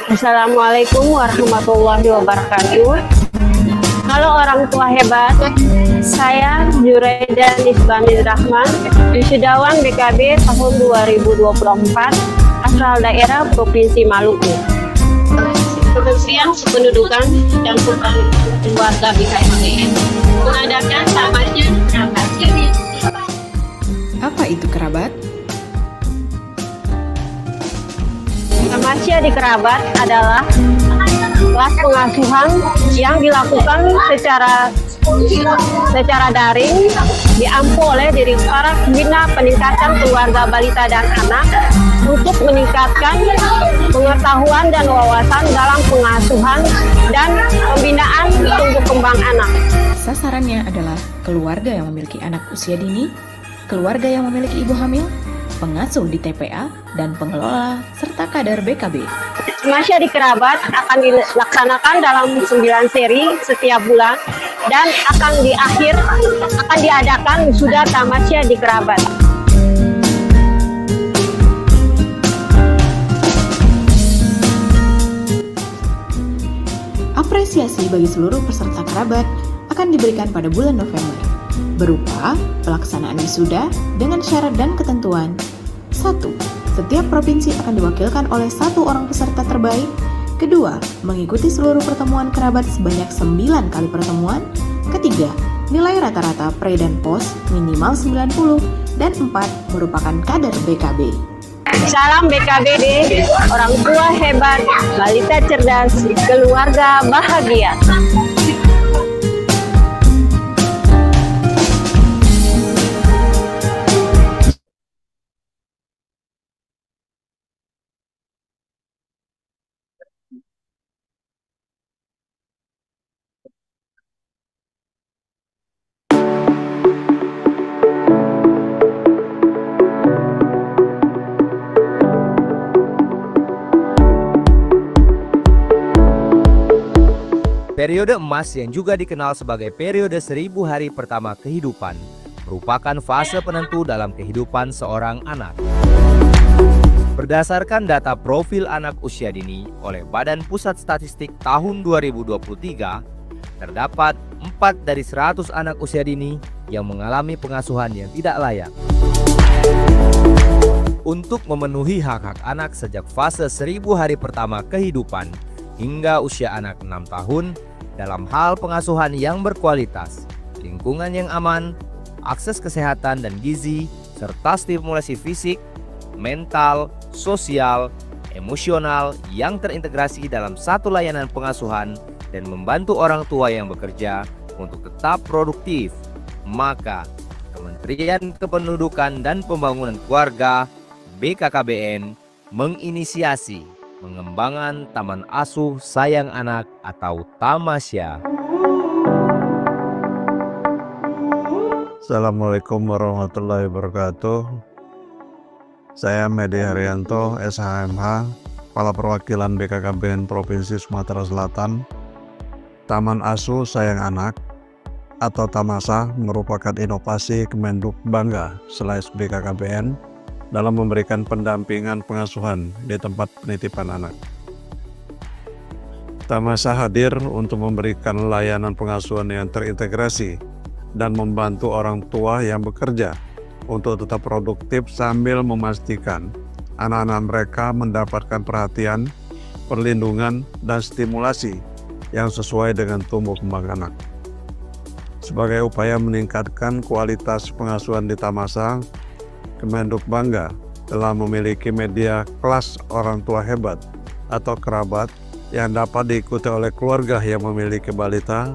Assalamualaikum warahmatullahi wabarakatuh. Halo orang tua hebat, saya Juraida Nisbamin Rahman, wisudawan BKB tahun 2024, asal daerah Provinsi Maluku. Kementerian Kependudukan dan Pembangunan Keluarga BKB mengadakan tamasya kerabat. Apa itu kerabat? Tamasya di kerabat adalah kelas pengasuhan yang dilakukan secara daring, diampu oleh Direktorat Bina Peningkatan Keluarga Balita dan Anak untuk meningkatkan pengetahuan dan wawasan dalam pengasuhan dan pembinaan tumbuh kembang anak. Sasarannya adalah keluarga yang memiliki anak usia dini, keluarga yang memiliki ibu hamil, pengasuh di TPA, dan pengelola serta kader BKB. Tamasya di kerabat akan dilaksanakan dalam 9 seri setiap bulan dan akan diadakan wisuda tamasya di kerabat. Apresiasi bagi seluruh peserta kerabat akan diberikan pada bulan November, berupa pelaksanaan wisuda dengan syarat dan ketentuan. 1. Setiap provinsi akan diwakilkan oleh 1 orang peserta terbaik. 2. Mengikuti seluruh pertemuan kerabat sebanyak 9 kali pertemuan. 3. Nilai rata-rata pre dan pos minimal 90. Dan 4. Merupakan kader BKB. Salam BKBD, orang tua hebat, balita cerdas, keluarga bahagia. Periode emas yang juga dikenal sebagai periode 1000 hari pertama kehidupan merupakan fase penentu dalam kehidupan seorang anak. Berdasarkan data profil anak usia dini oleh Badan Pusat Statistik tahun 2023, terdapat 4 dari 100 anak usia dini yang mengalami pengasuhan yang tidak layak. Untuk memenuhi hak-hak anak sejak fase 1000 hari pertama kehidupan hingga usia anak 6 tahun dalam hal pengasuhan yang berkualitas, lingkungan yang aman, akses kesehatan dan gizi, serta stimulasi fisik, mental, sosial, emosional yang terintegrasi dalam satu layanan pengasuhan dan membantu orang tua yang bekerja untuk tetap produktif, maka Kementerian Kependudukan dan Pembangunan Keluarga BKKBN menginisiasi pengembangan Taman Asuh Sayang Anak atau Tamasya. Assalamualaikum warahmatullahi wabarakatuh. Saya Medi Haryanto, SHMH, Kepala Perwakilan BKKBN Provinsi Sumatera Selatan. Taman Asuh Sayang Anak atau Tamasya merupakan inovasi Kemenduk Bangga / BKKBN dalam memberikan pendampingan pengasuhan di tempat penitipan anak. Tamasya hadir untuk memberikan layanan pengasuhan yang terintegrasi dan membantu orang tua yang bekerja untuk tetap produktif sambil memastikan anak-anak mereka mendapatkan perhatian, perlindungan, dan stimulasi yang sesuai dengan tumbuh kembang anak. Sebagai upaya meningkatkan kualitas pengasuhan di Tamasya, Kemenduk Bangga telah memiliki media kelas orang tua hebat atau kerabat yang dapat diikuti oleh keluarga yang memiliki balita,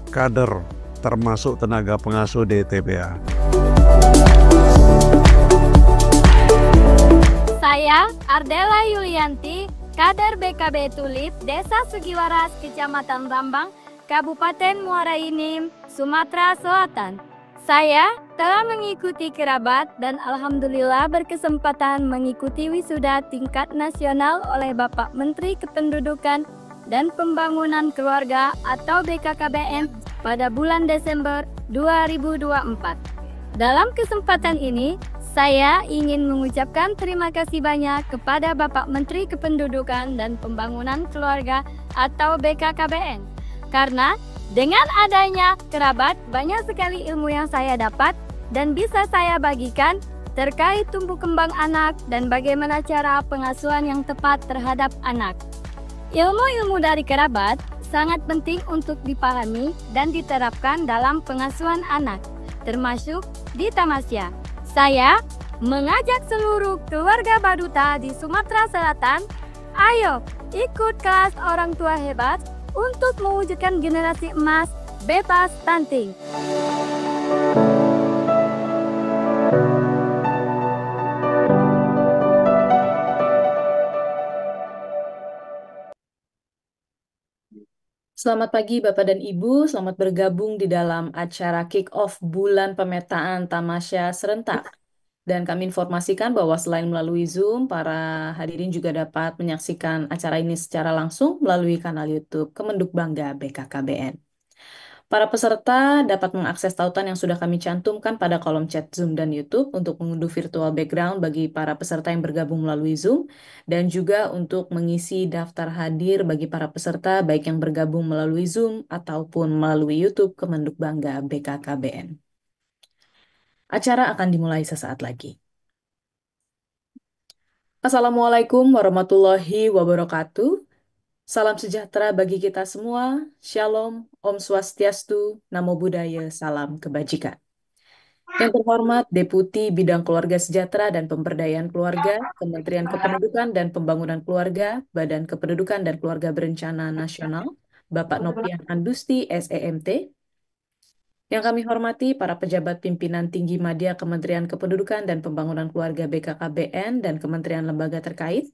kader, termasuk tenaga pengasuh di TPA. Saya Ardela Yulianti, kader BKB Tulip, Desa Sugiwaras, Kecamatan Rambang, Kabupaten Muara Enim, Sumatera Selatan. Saya telah mengikuti kerabat dan alhamdulillah berkesempatan mengikuti wisuda tingkat nasional oleh Bapak Menteri Kependudukan dan Pembangunan Keluarga atau BKKBN pada bulan Desember 2024. Dalam kesempatan ini, Saya ingin mengucapkan terima kasih banyak kepada Bapak Menteri Kependudukan dan Pembangunan Keluarga atau BKKBN. Karena dengan adanya kerabat, banyak sekali ilmu yang saya dapat dan bisa saya bagikan terkait tumbuh kembang anak dan bagaimana cara pengasuhan yang tepat terhadap anak. Ilmu-ilmu dari kerabat sangat penting untuk dipahami dan diterapkan dalam pengasuhan anak, termasuk di Tamasya. Saya mengajak seluruh keluarga Baduta di Sumatera Selatan, ayo ikut kelas orang tua hebat untuk mewujudkan generasi emas bebas stunting. Selamat pagi Bapak dan Ibu, selamat bergabung di dalam acara kick-off bulan pemetaan Tamasya Serentak. Dan kami informasikan bahwa selain melalui Zoom, para hadirin juga dapat menyaksikan acara ini secara langsung melalui kanal YouTube Kemenduk Bangga BKKBN. Para peserta dapat mengakses tautan yang sudah kami cantumkan pada kolom chat Zoom dan YouTube untuk mengunduh virtual background bagi para peserta yang bergabung melalui Zoom dan juga untuk mengisi daftar hadir bagi para peserta baik yang bergabung melalui Zoom ataupun melalui YouTube Kemenduk Bangga BKKBN. Acara akan dimulai sesaat lagi. Assalamualaikum warahmatullahi wabarakatuh. Salam sejahtera bagi kita semua. Shalom, Om Swastiastu, Namo Buddhaya, salam kebajikan. Yang terhormat Deputi Bidang Keluarga Sejahtera dan Pemberdayaan Keluarga, Kementerian Kependudukan dan Pembangunan Keluarga, Badan Kependudukan dan Keluarga Berencana Nasional, Bapak Nopian Andusti, SEMT. Yang kami hormati para pejabat pimpinan tinggi Madya Kementerian Kependudukan dan Pembangunan Keluarga BKKBN dan Kementerian Lembaga terkait,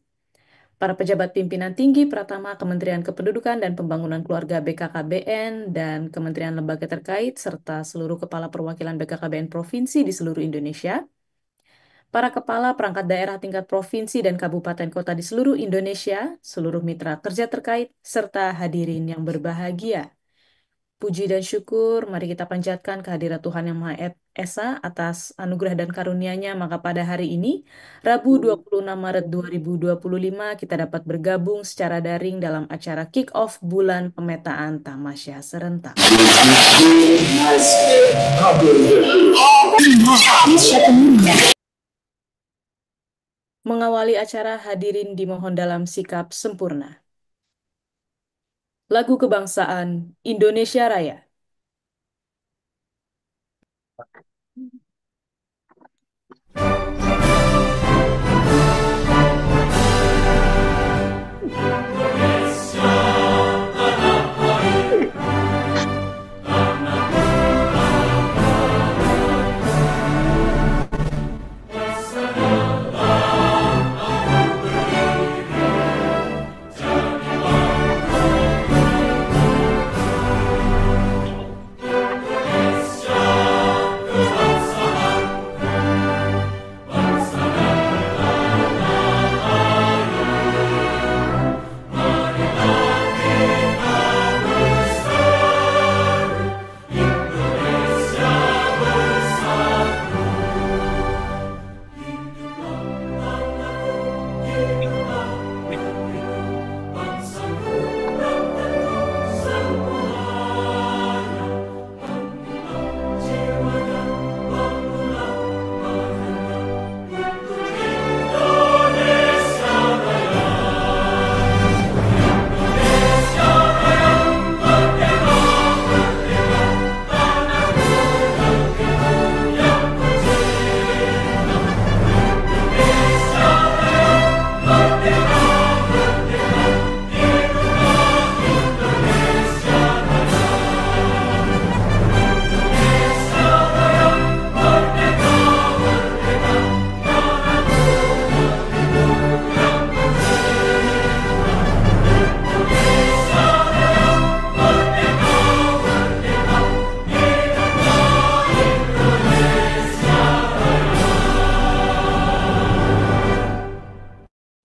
para pejabat pimpinan tinggi Pratama Kementerian Kependudukan dan Pembangunan Keluarga BKKBN dan Kementerian Lembaga terkait, serta seluruh kepala perwakilan BKKBN Provinsi di seluruh Indonesia, para kepala perangkat daerah tingkat provinsi dan kabupaten kota di seluruh Indonesia, seluruh mitra kerja terkait, serta hadirin yang berbahagia. Puji dan syukur, mari kita panjatkan kehadirat Tuhan Yang Maha Esa atas anugerah dan karunia-Nya. Maka pada hari ini, Rabu 26 Maret 2025, kita dapat bergabung secara daring dalam acara kick-off bulan pemetaan Tamasya Serentak. Mengawali acara, hadirin dimohon dalam sikap sempurna. Lagu Kebangsaan Indonesia Raya.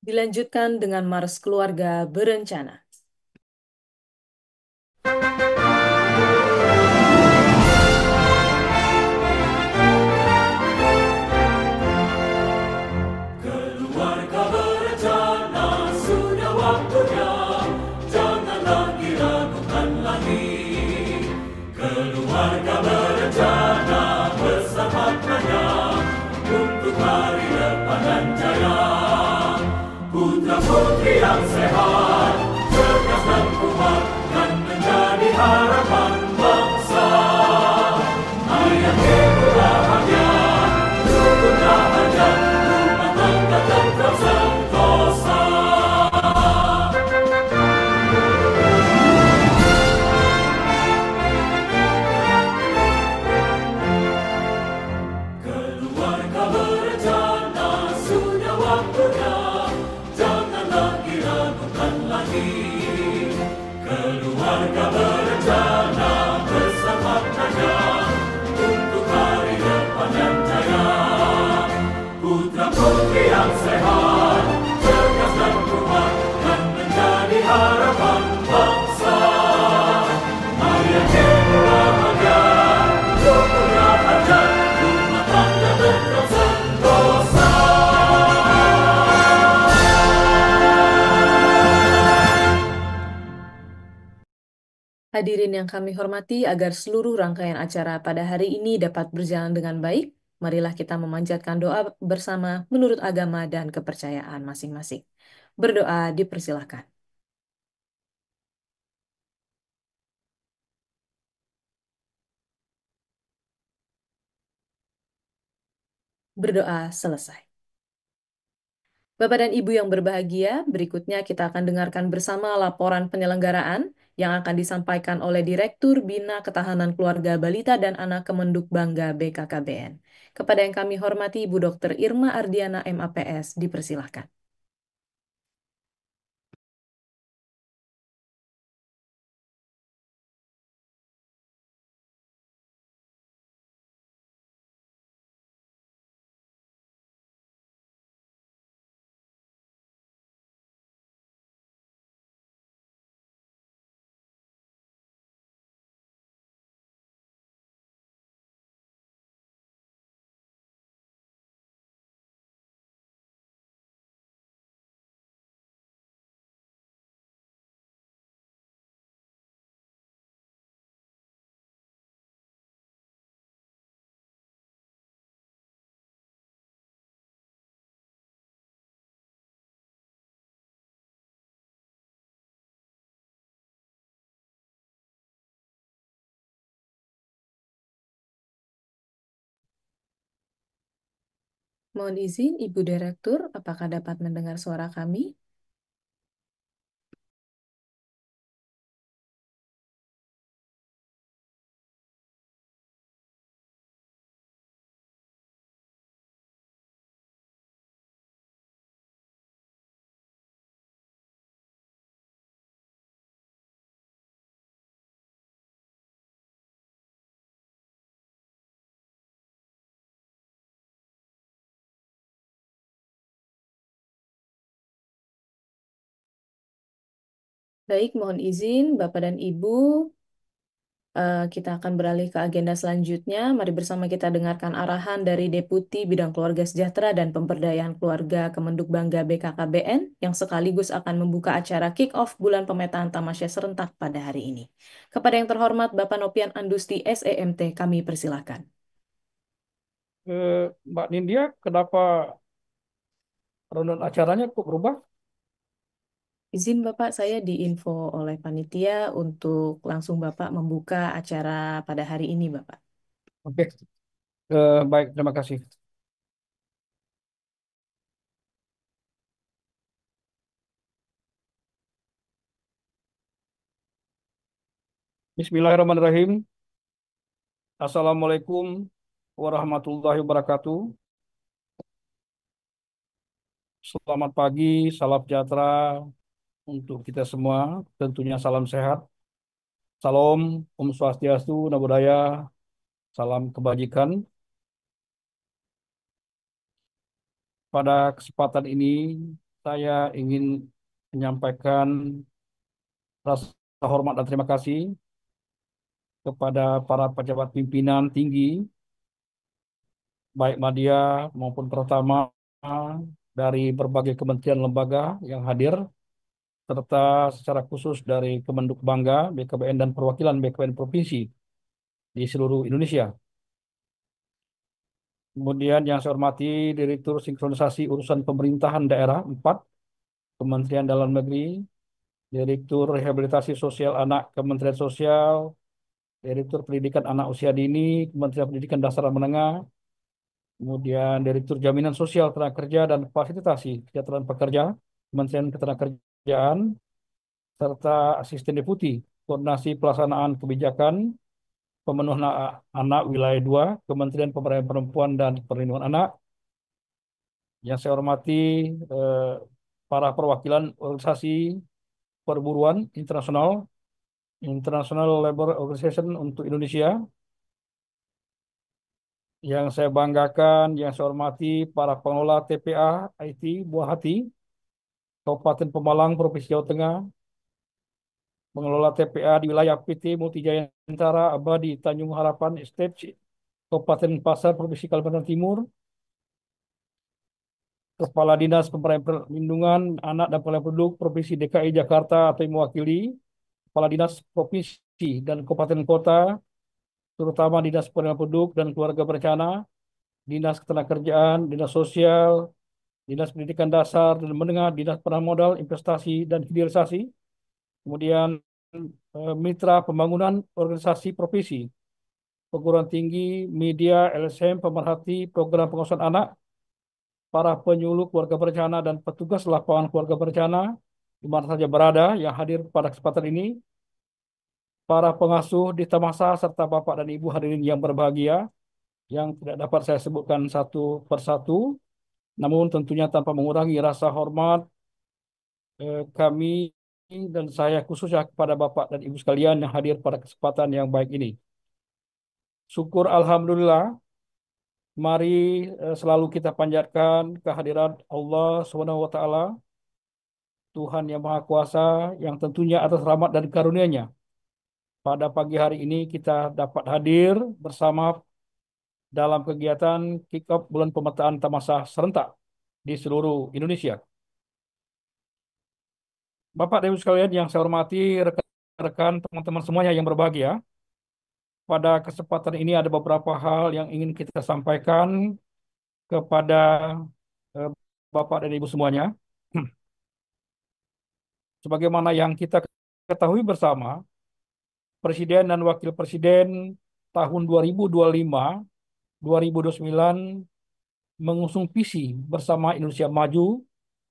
Dilanjutkan dengan Mars Keluarga Berencana. Keluarga berencana bersahabatnya untuk hari depan dan jaya. Putra putri yang sehat, cerdas dan kuat, dan menjadi harapan bangsa. Ayah ibu bahagia, rukun bahagia, rumah tangga tentram sentosa. Keluarga berencana, sudah waktunya, jangan lagi ragukan lagi. Keluarga berencana bersama-sama untuk hari depan yang jaya. Putra putri yang sehat, cerdas dan kuat, dan menjadi harapan bangsa. Ayah ibu bahagia, rukun rahasia, rumah tangga tentram sentosa. Hadirin yang kami hormati, agar seluruh rangkaian acara pada hari ini dapat berjalan dengan baik, marilah kita memanjatkan doa bersama menurut agama dan kepercayaan masing-masing. Berdoa dipersilahkan. Berdoa selesai. Bapak dan Ibu yang berbahagia, berikutnya kita akan dengarkan bersama laporan penyelenggaraan yang akan disampaikan oleh Direktur Bina Ketahanan Keluarga Balita dan Anak Kemenduk Bangga BKKBN. Kepada yang kami hormati Ibu Dr. Irma Ardiana MAPS, dipersilahkan. Mohon izin, Ibu Direktur, apakah dapat mendengar suara kami? Baik, mohon izin, Bapak dan Ibu, kita akan beralih ke agenda selanjutnya. Mari bersama kita dengarkan arahan dari Deputi Bidang Keluarga Sejahtera dan Pemberdayaan Keluarga Kemenduk Bangga BKKBN yang sekaligus akan membuka acara kick-off Bulan Pemetaan Tamasya Serentak pada hari ini. Kepada yang terhormat Bapak Nopian Andusti SEMT, kami persilahkan. Mbak Nindya, kenapa rundown acaranya kok berubah? Izin Bapak, saya diinfo oleh panitia untuk langsung Bapak membuka acara pada hari ini, Bapak. Oke, baik, terima kasih. Bismillahirrahmanirrahim. Assalamualaikum warahmatullahi wabarakatuh. Selamat pagi, salam sejahtera untuk kita semua. Tentunya salam sehat. Salam, Om Swastiastu, Namo Buddhaya, salam kebajikan. Pada kesempatan ini, saya ingin menyampaikan rasa hormat dan terima kasih kepada para pejabat pimpinan tinggi, baik media maupun Pratama dari berbagai kementerian lembaga yang hadir, serta secara khusus dari Kemenduk Bangga, BKBN, dan perwakilan BKBN Provinsi di seluruh Indonesia. Kemudian yang saya hormati Direktur Sinkronisasi Urusan Pemerintahan Daerah 4, Kementerian Dalam Negeri, Direktur Rehabilitasi Sosial Anak, Kementerian Sosial, Direktur Pendidikan Anak Usia Dini, Kementerian Pendidikan Dasar dan Menengah, kemudian Direktur Jaminan Sosial Tenaga Kerja dan Fasilitasi Kesejahteraan Pekerja, Kementerian Ketenagakerjaan, serta Asisten Deputi Koordinasi Pelaksanaan Kebijakan Pemenuhan Anak Wilayah 2, Kementerian Pemberdayaan Perempuan dan Perlindungan Anak. Yang saya hormati eh, para perwakilan organisasi perburuan internasional, International Labour Organization untuk Indonesia. Yang saya banggakan, yang saya hormati para pengelola TPA IT Buah Hati, Kabupaten Pemalang, Provinsi Jawa Tengah, pengelola TPA di wilayah PT Multijaya Antara Abadi Tanjung Harapan Estate, Kabupaten Pasar, Provinsi Kalimantan Timur, Kepala Dinas Pemberdayaan Perlindungan Anak dan Pelayanan Penduduk Provinsi DKI Jakarta atau yang mewakili, Kepala Dinas Provinsi dan Kabupaten Kota, terutama Dinas Pelayanan Penduduk dan Keluarga Berencana, Dinas Ketenagakerjaan, Dinas Sosial, Dinas Pendidikan Dasar dan Menengah, Dinas Penanaman Modal, Investasi dan Hilirisasi, kemudian Mitra Pembangunan Organisasi Provinsi, Perguruan Tinggi, Media, LSM, Pemerhati, Program Pengawasan Anak, para penyuluh keluarga berencana dan petugas lapangan keluarga berencana di mana saja berada yang hadir pada kesempatan ini, para pengasuh di Tamasa serta Bapak dan Ibu hadirin yang berbahagia yang tidak dapat saya sebutkan satu persatu, namun tentunya tanpa mengurangi rasa hormat kami dan saya khususnya kepada Bapak dan Ibu sekalian yang hadir pada kesempatan yang baik ini. Syukur Alhamdulillah, mari selalu kita panjatkan kehadiran Allah Subhanahu wa Ta'ala, Tuhan yang Maha Kuasa, yang tentunya atas rahmat dan karunia-Nya. Pada pagi hari ini kita dapat hadir bersama dalam kegiatan kick-off bulan pemetaan Tamasa serentak di seluruh Indonesia. Bapak dan Ibu sekalian yang saya hormati, rekan-rekan, teman-teman semuanya yang berbahagia, pada kesempatan ini ada beberapa hal yang ingin kita sampaikan kepada eh, Bapak dan Ibu semuanya. Sebagaimana yang kita ketahui bersama, Presiden dan Wakil Presiden tahun 2025-2029 mengusung visi bersama Indonesia Maju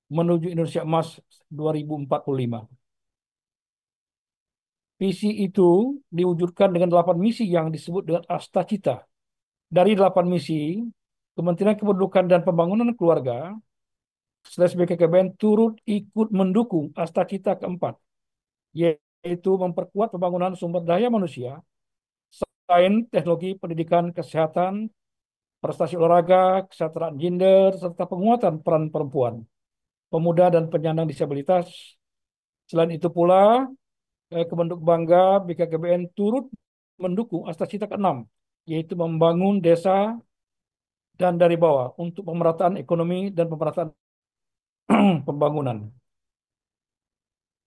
menuju Indonesia Emas 2045. Visi itu diwujudkan dengan 8 misi yang disebut dengan Asta Cita. Dari 8 misi, Kementerian Kependudukan dan Pembangunan Keluarga /BKKBN turut ikut mendukung Asta Cita keempat, yaitu memperkuat pembangunan sumber daya manusia, sains, teknologi, pendidikan, kesehatan, prestasi olahraga, kesejahteraan gender, serta penguatan peran perempuan, pemuda, dan penyandang disabilitas. Selain itu pula, Kemenduk Bangga BKKBN turut mendukung Asta Cita ke-6, yaitu membangun desa dan dari bawah untuk pemerataan ekonomi dan pemerataan pembangunan,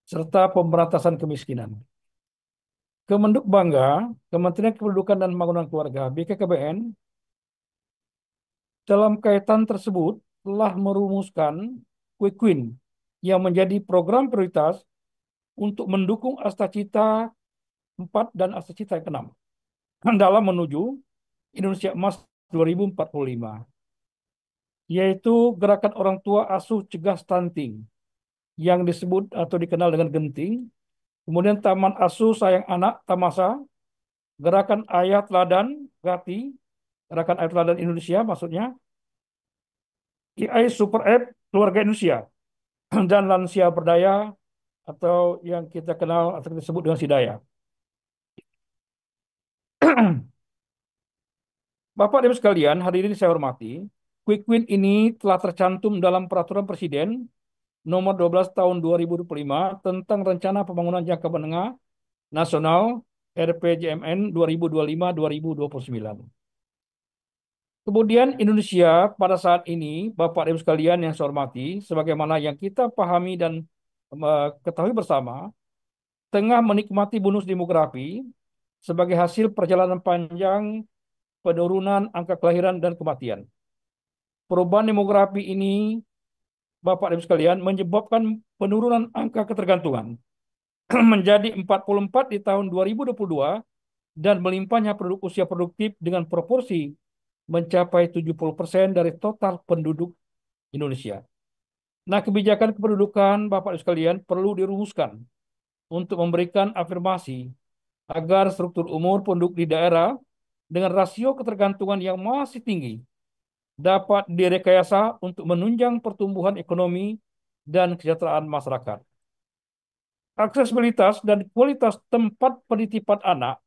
serta pemberantasan kemiskinan. Kemenduk Bangga, Kementerian Kependudukan dan Pembangunan Keluarga BKKBN, dalam kaitan tersebut telah merumuskan Quick Win yang menjadi program prioritas untuk mendukung Asta Cita 4 dan Asta Cita yang ke-6 dalam menuju Indonesia Emas 2045, yaitu gerakan orang tua asuh cegah stunting yang disebut atau dikenal dengan Genting, kemudian Taman Asuh Sayang Anak Tamasa, gerakan Ayah Teladan Gati, gerakan Ayah Teladan Indonesia maksudnya, AI Super App Keluarga Indonesia, dan Lansia Berdaya atau yang kita kenal atau kita sebut dengan Sidaya. Bapak dan Ibu sekalian, hadirin saya hormati, Quick Win ini telah tercantum dalam Peraturan Presiden Nomor 12 Tahun 2025 tentang Rencana Pembangunan Jangka Menengah Nasional RPJMN 2025-2029. Kemudian Indonesia pada saat ini, Bapak dan Ibu sekalian yang saya hormati, sebagaimana yang kita pahami dan ketahui bersama, tengah menikmati bonus demografi sebagai hasil perjalanan panjang penurunan angka kelahiran dan kematian. Perubahan demografi ini, Bapak dan Ibu sekalian, menyebabkan penurunan angka ketergantungan menjadi 44 di tahun 2022 dan melimpahnya penduduk usia produktif dengan proporsi mencapai 70% dari total penduduk Indonesia. Nah, kebijakan kependudukan Bapak Ibu sekalian perlu dirumuskan untuk memberikan afirmasi agar struktur umur penduduk di daerah dengan rasio ketergantungan yang masih tinggi dapat direkayasa untuk menunjang pertumbuhan ekonomi dan kesejahteraan masyarakat. Aksesibilitas dan kualitas tempat penitipan anak,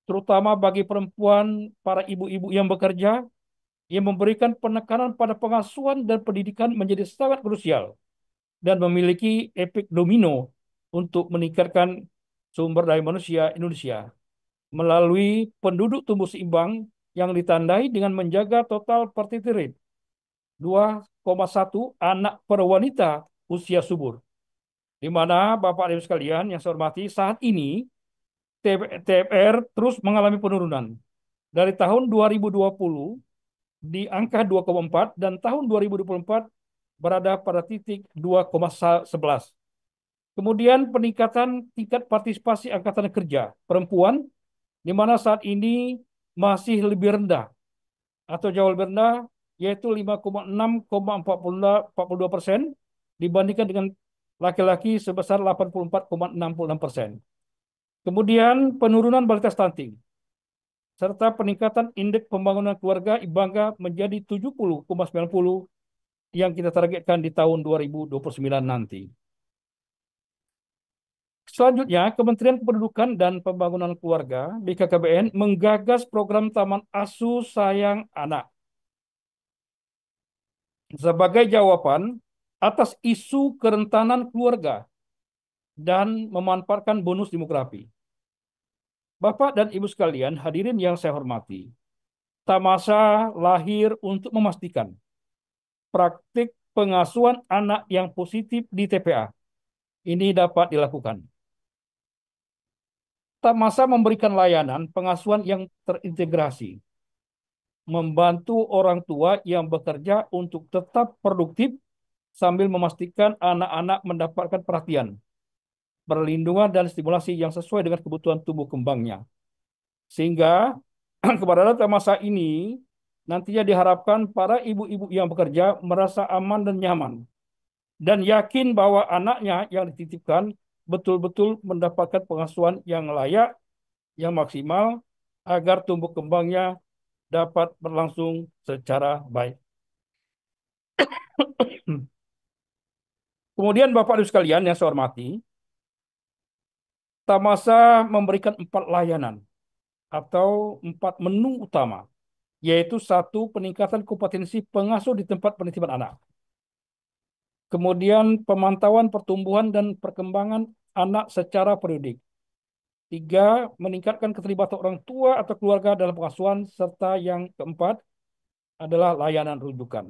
terutama bagi perempuan, para ibu-ibu yang bekerja, yang memberikan penekanan pada pengasuhan dan pendidikan menjadi sangat krusial dan memiliki efek domino untuk meningkatkan sumber daya manusia Indonesia melalui penduduk tumbuh seimbang yang ditandai dengan menjaga total fertility rate 2,1 anak per wanita usia subur. Di mana Bapak dan Ibu sekalian yang saya hormati, saat ini TFR terus mengalami penurunan. Dari tahun 2020 di angka 2,4 dan tahun 2024 berada pada titik 2,11. Kemudian peningkatan tingkat partisipasi angkatan kerja perempuan, di mana saat ini masih lebih rendah atau jauh lebih rendah, yaitu 5,6,42% dibandingkan dengan laki-laki sebesar 84,66%. Kemudian penurunan balita stunting serta peningkatan indeks pembangunan keluarga IBANGA menjadi 70,90 yang kita targetkan di tahun 2029 nanti. Selanjutnya, Kementerian Kependudukan dan Pembangunan Keluarga (BKKBN) menggagas program Taman Asuh Sayang Anak sebagai jawaban atas isu kerentanan keluarga dan memanfaatkan bonus demografi. Bapak dan Ibu sekalian, hadirin yang saya hormati, Tamasa lahir untuk memastikan praktik pengasuhan anak yang positif di TPA ini dapat dilakukan. Tamasa memberikan layanan pengasuhan yang terintegrasi, membantu orang tua yang bekerja untuk tetap produktif sambil memastikan anak-anak mendapatkan perhatian, perlindungan, dan stimulasi yang sesuai dengan kebutuhan tumbuh kembangnya. Sehingga keberadaan Tamasa ini nantinya diharapkan para ibu-ibu yang bekerja merasa aman dan nyaman dan yakin bahwa anaknya yang dititipkan betul-betul mendapatkan pengasuhan yang layak, yang maksimal, agar tumbuh kembangnya dapat berlangsung secara baik. Kemudian Bapak Ibu sekalian yang saya hormati, Tamasa memberikan 4 layanan atau 4 menu utama, yaitu 1. Peningkatan kompetensi pengasuh di tempat penitipan anak. Kemudian pemantauan pertumbuhan dan perkembangan anak secara periodik. 3. Meningkatkan keterlibatan orang tua atau keluarga dalam pengasuhan. Serta yang keempat adalah layanan rujukan.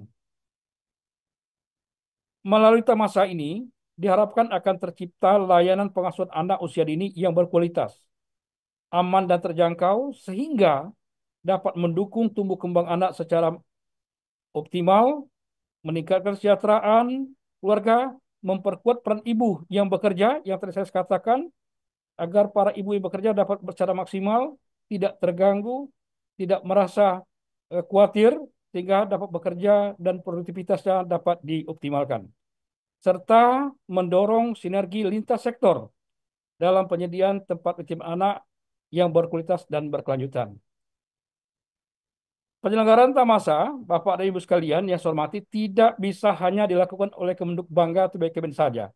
Melalui Tamasa ini, diharapkan akan tercipta layanan pengasuhan anak usia dini yang berkualitas, aman dan terjangkau, sehingga dapat mendukung tumbuh kembang anak secara optimal, meningkatkan kesejahteraan keluarga, memperkuat peran ibu yang bekerja, yang tadi saya katakan, agar para ibu yang bekerja dapat secara maksimal, tidak terganggu, tidak merasa khawatir, sehingga dapat bekerja dan produktivitasnya dapat dioptimalkan. Serta mendorong sinergi lintas sektor dalam penyediaan tempat penitipan anak yang berkualitas dan berkelanjutan. Penyelenggaraan Tamasa, Bapak dan Ibu sekalian yang saya hormati, tidak bisa hanya dilakukan oleh Kemenhub Bangga atau BKBN saja,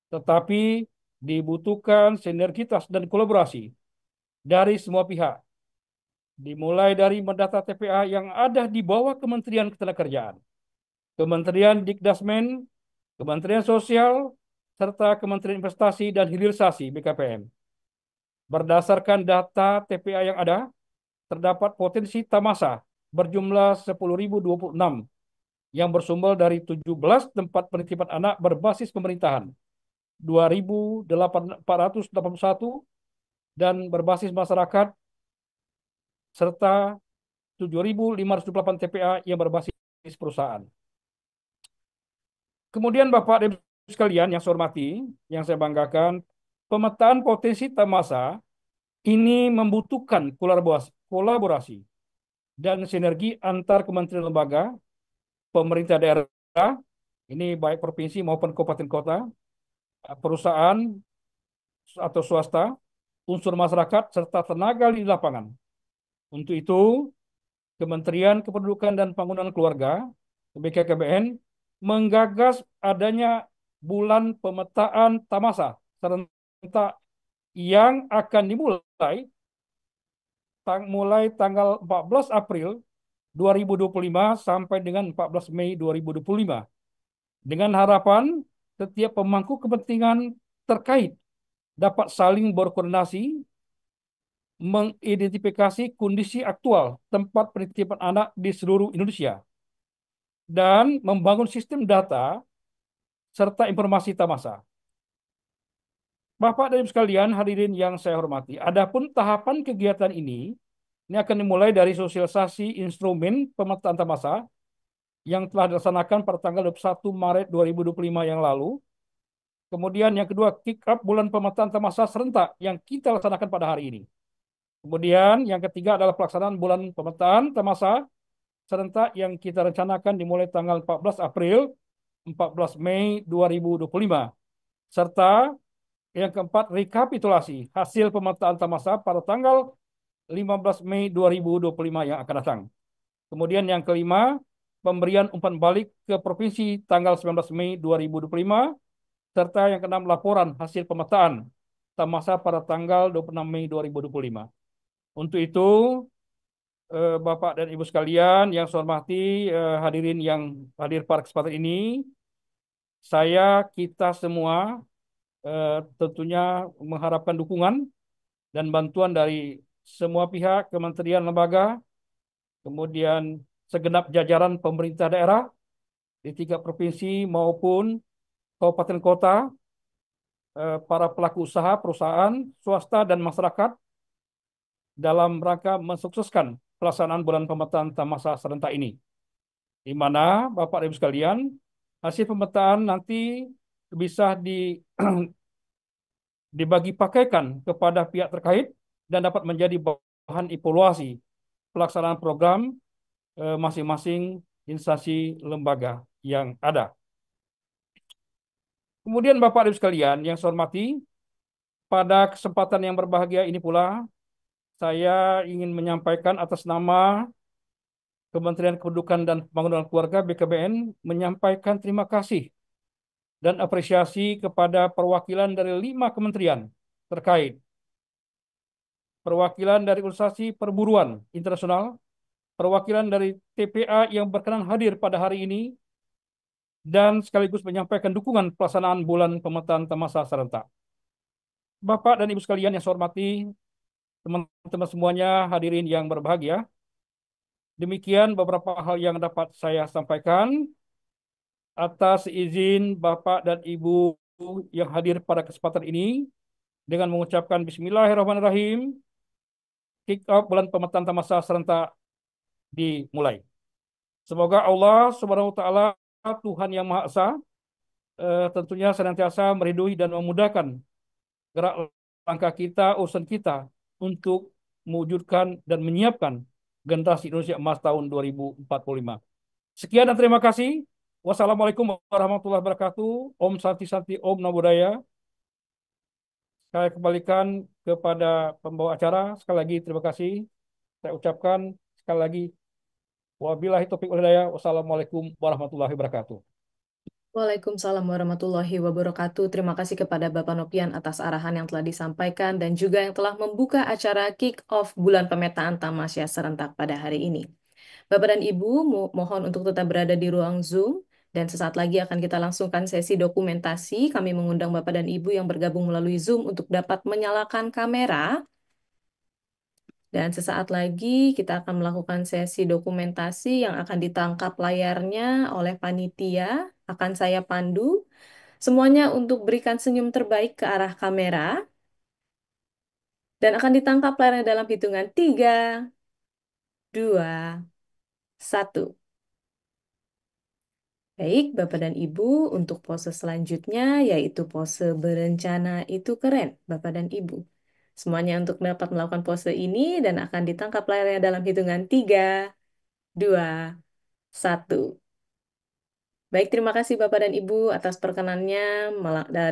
tetapi dibutuhkan sinergitas dan kolaborasi dari semua pihak, dimulai dari mendata TPA yang ada di bawah Kementerian Ketenagakerjaan, Kementerian Dikdasmen, Kementerian Sosial, serta Kementerian Investasi dan Hilirisasi (BKPM). Berdasarkan data TPA yang ada, terdapat potensi Tamasa berjumlah 10.026 yang bersumber dari 17 tempat penitipan anak berbasis pemerintahan 2.481 dan berbasis masyarakat serta 7.528 TPA yang berbasis perusahaan. Kemudian Bapak dan Ibu sekalian yang saya hormati, yang saya banggakan, pemetaan potensi Tamasa ini membutuhkan kolaborasi dan sinergi antar kementerian lembaga, pemerintah daerah, ini baik provinsi maupun kabupaten kota, perusahaan atau swasta, unsur masyarakat, serta tenaga di lapangan. Untuk itu, Kementerian Kependudukan dan Pembangunan Keluarga, BKKBN, menggagas adanya bulan pemetaan Tamasa serentak yang akan dimulai mulai tanggal 14 April 2025 sampai dengan 14 Mei 2025. Dengan harapan setiap pemangku kepentingan terkait dapat saling berkoordinasi mengidentifikasi kondisi aktual tempat penitipan anak di seluruh Indonesia dan membangun sistem data serta informasi Tamasa. Bapak dan Ibu sekalian, hadirin yang saya hormati, adapun tahapan kegiatan ini akan dimulai dari sosialisasi instrumen pemetaan Tamasa yang telah dilaksanakan pada tanggal 21 Maret 2025 yang lalu. Kemudian yang kedua, kick up bulan pemetaan Tamasa serentak yang kita laksanakan pada hari ini. Kemudian yang ketiga adalah pelaksanaan bulan pemetaan Tamasa serentak yang kita rencanakan dimulai tanggal 14 April 14 Mei 2025. Serta yang keempat, rekapitulasi hasil pemetaan Tamasa pada tanggal 15 Mei 2025 yang akan datang. Kemudian yang kelima, pemberian umpan balik ke provinsi tanggal 19 Mei 2025. Serta yang keenam, laporan hasil pemetaan Tamasa pada tanggal 26 Mei 2025. Untuk itu, Bapak dan Ibu sekalian yang saya hormati, hadirin yang hadir pada kesempatan ini, kita semua tentunya mengharapkan dukungan dan bantuan dari semua pihak, kementerian, lembaga, kemudian segenap jajaran pemerintah daerah di 3 provinsi maupun kabupaten kota, para pelaku usaha, perusahaan, swasta, dan masyarakat dalam rangka mensukseskan pelaksanaan bulan pemetaan Tamasa serentak ini. Di mana Bapak dan Ibu sekalian, hasil pemetaan nanti bisa dibagi pakaikan kepada pihak terkait dan dapat menjadi bahan evaluasi pelaksanaan program masing-masing instansi lembaga yang ada. Kemudian Bapak dan Ibu sekalian yang saya hormati, pada kesempatan yang berbahagia ini pula, saya ingin menyampaikan atas nama Kementerian Kependudukan dan Pembangunan Keluarga BKBN menyampaikan terima kasih dan apresiasi kepada perwakilan dari 5 kementerian terkait, perwakilan dari organisasi perburuan internasional, perwakilan dari TPA yang berkenan hadir pada hari ini, dan sekaligus menyampaikan dukungan pelaksanaan bulan pemetaan Tamasa serentak. Bapak dan Ibu sekalian yang saya hormati, teman-teman semuanya, hadirin yang berbahagia, demikian beberapa hal yang dapat saya sampaikan. Atas izin Bapak dan Ibu yang hadir pada kesempatan ini, dengan mengucapkan Bismillahirrahmanirrahim, kick off bulan pemetaan Tamasa serentak dimulai. Semoga Allah Subhanahu wa taala, Tuhan yang Maha Esa, tentunya senantiasa meridhoi dan memudahkan gerak langkah kita, urusan kita untuk mewujudkan dan menyiapkan generasi Indonesia emas tahun 2045. Sekian dan terima kasih. Wassalamualaikum warahmatullahi wabarakatuh. Om Santi Santi, Om Namo Buddhaya. Saya kembalikan kepada pembawa acara. Sekali lagi terima kasih. Saya ucapkan sekali lagi wabillahi taufiq wal hidayah. Wassalamualaikum warahmatullahi wabarakatuh. Waalaikumsalam warahmatullahi wabarakatuh. Terima kasih kepada Bapak Nopian atas arahan yang telah disampaikan dan juga yang telah membuka acara kick-off bulan pemetaan Tamasya serentak pada hari ini. Bapak dan Ibu, mohon untuk tetap berada di ruang Zoom dan sesaat lagi akan kita langsungkan sesi dokumentasi. Kami mengundang Bapak dan Ibu yang bergabung melalui Zoom untuk dapat menyalakan kamera. Dan sesaat lagi kita akan melakukan sesi dokumentasi yang akan ditangkap layarnya oleh panitia. Akan saya pandu. Semuanya untuk berikan senyum terbaik ke arah kamera dan akan ditangkap layarnya dalam hitungan 3, 2, 1. Baik, Bapak dan Ibu, untuk pose selanjutnya yaitu pose berencana itu keren, Bapak dan Ibu. Semuanya untuk dapat melakukan pose ini dan akan ditangkap layarnya dalam hitungan 3, 2, 1. Baik, terima kasih Bapak dan Ibu atas perkenannya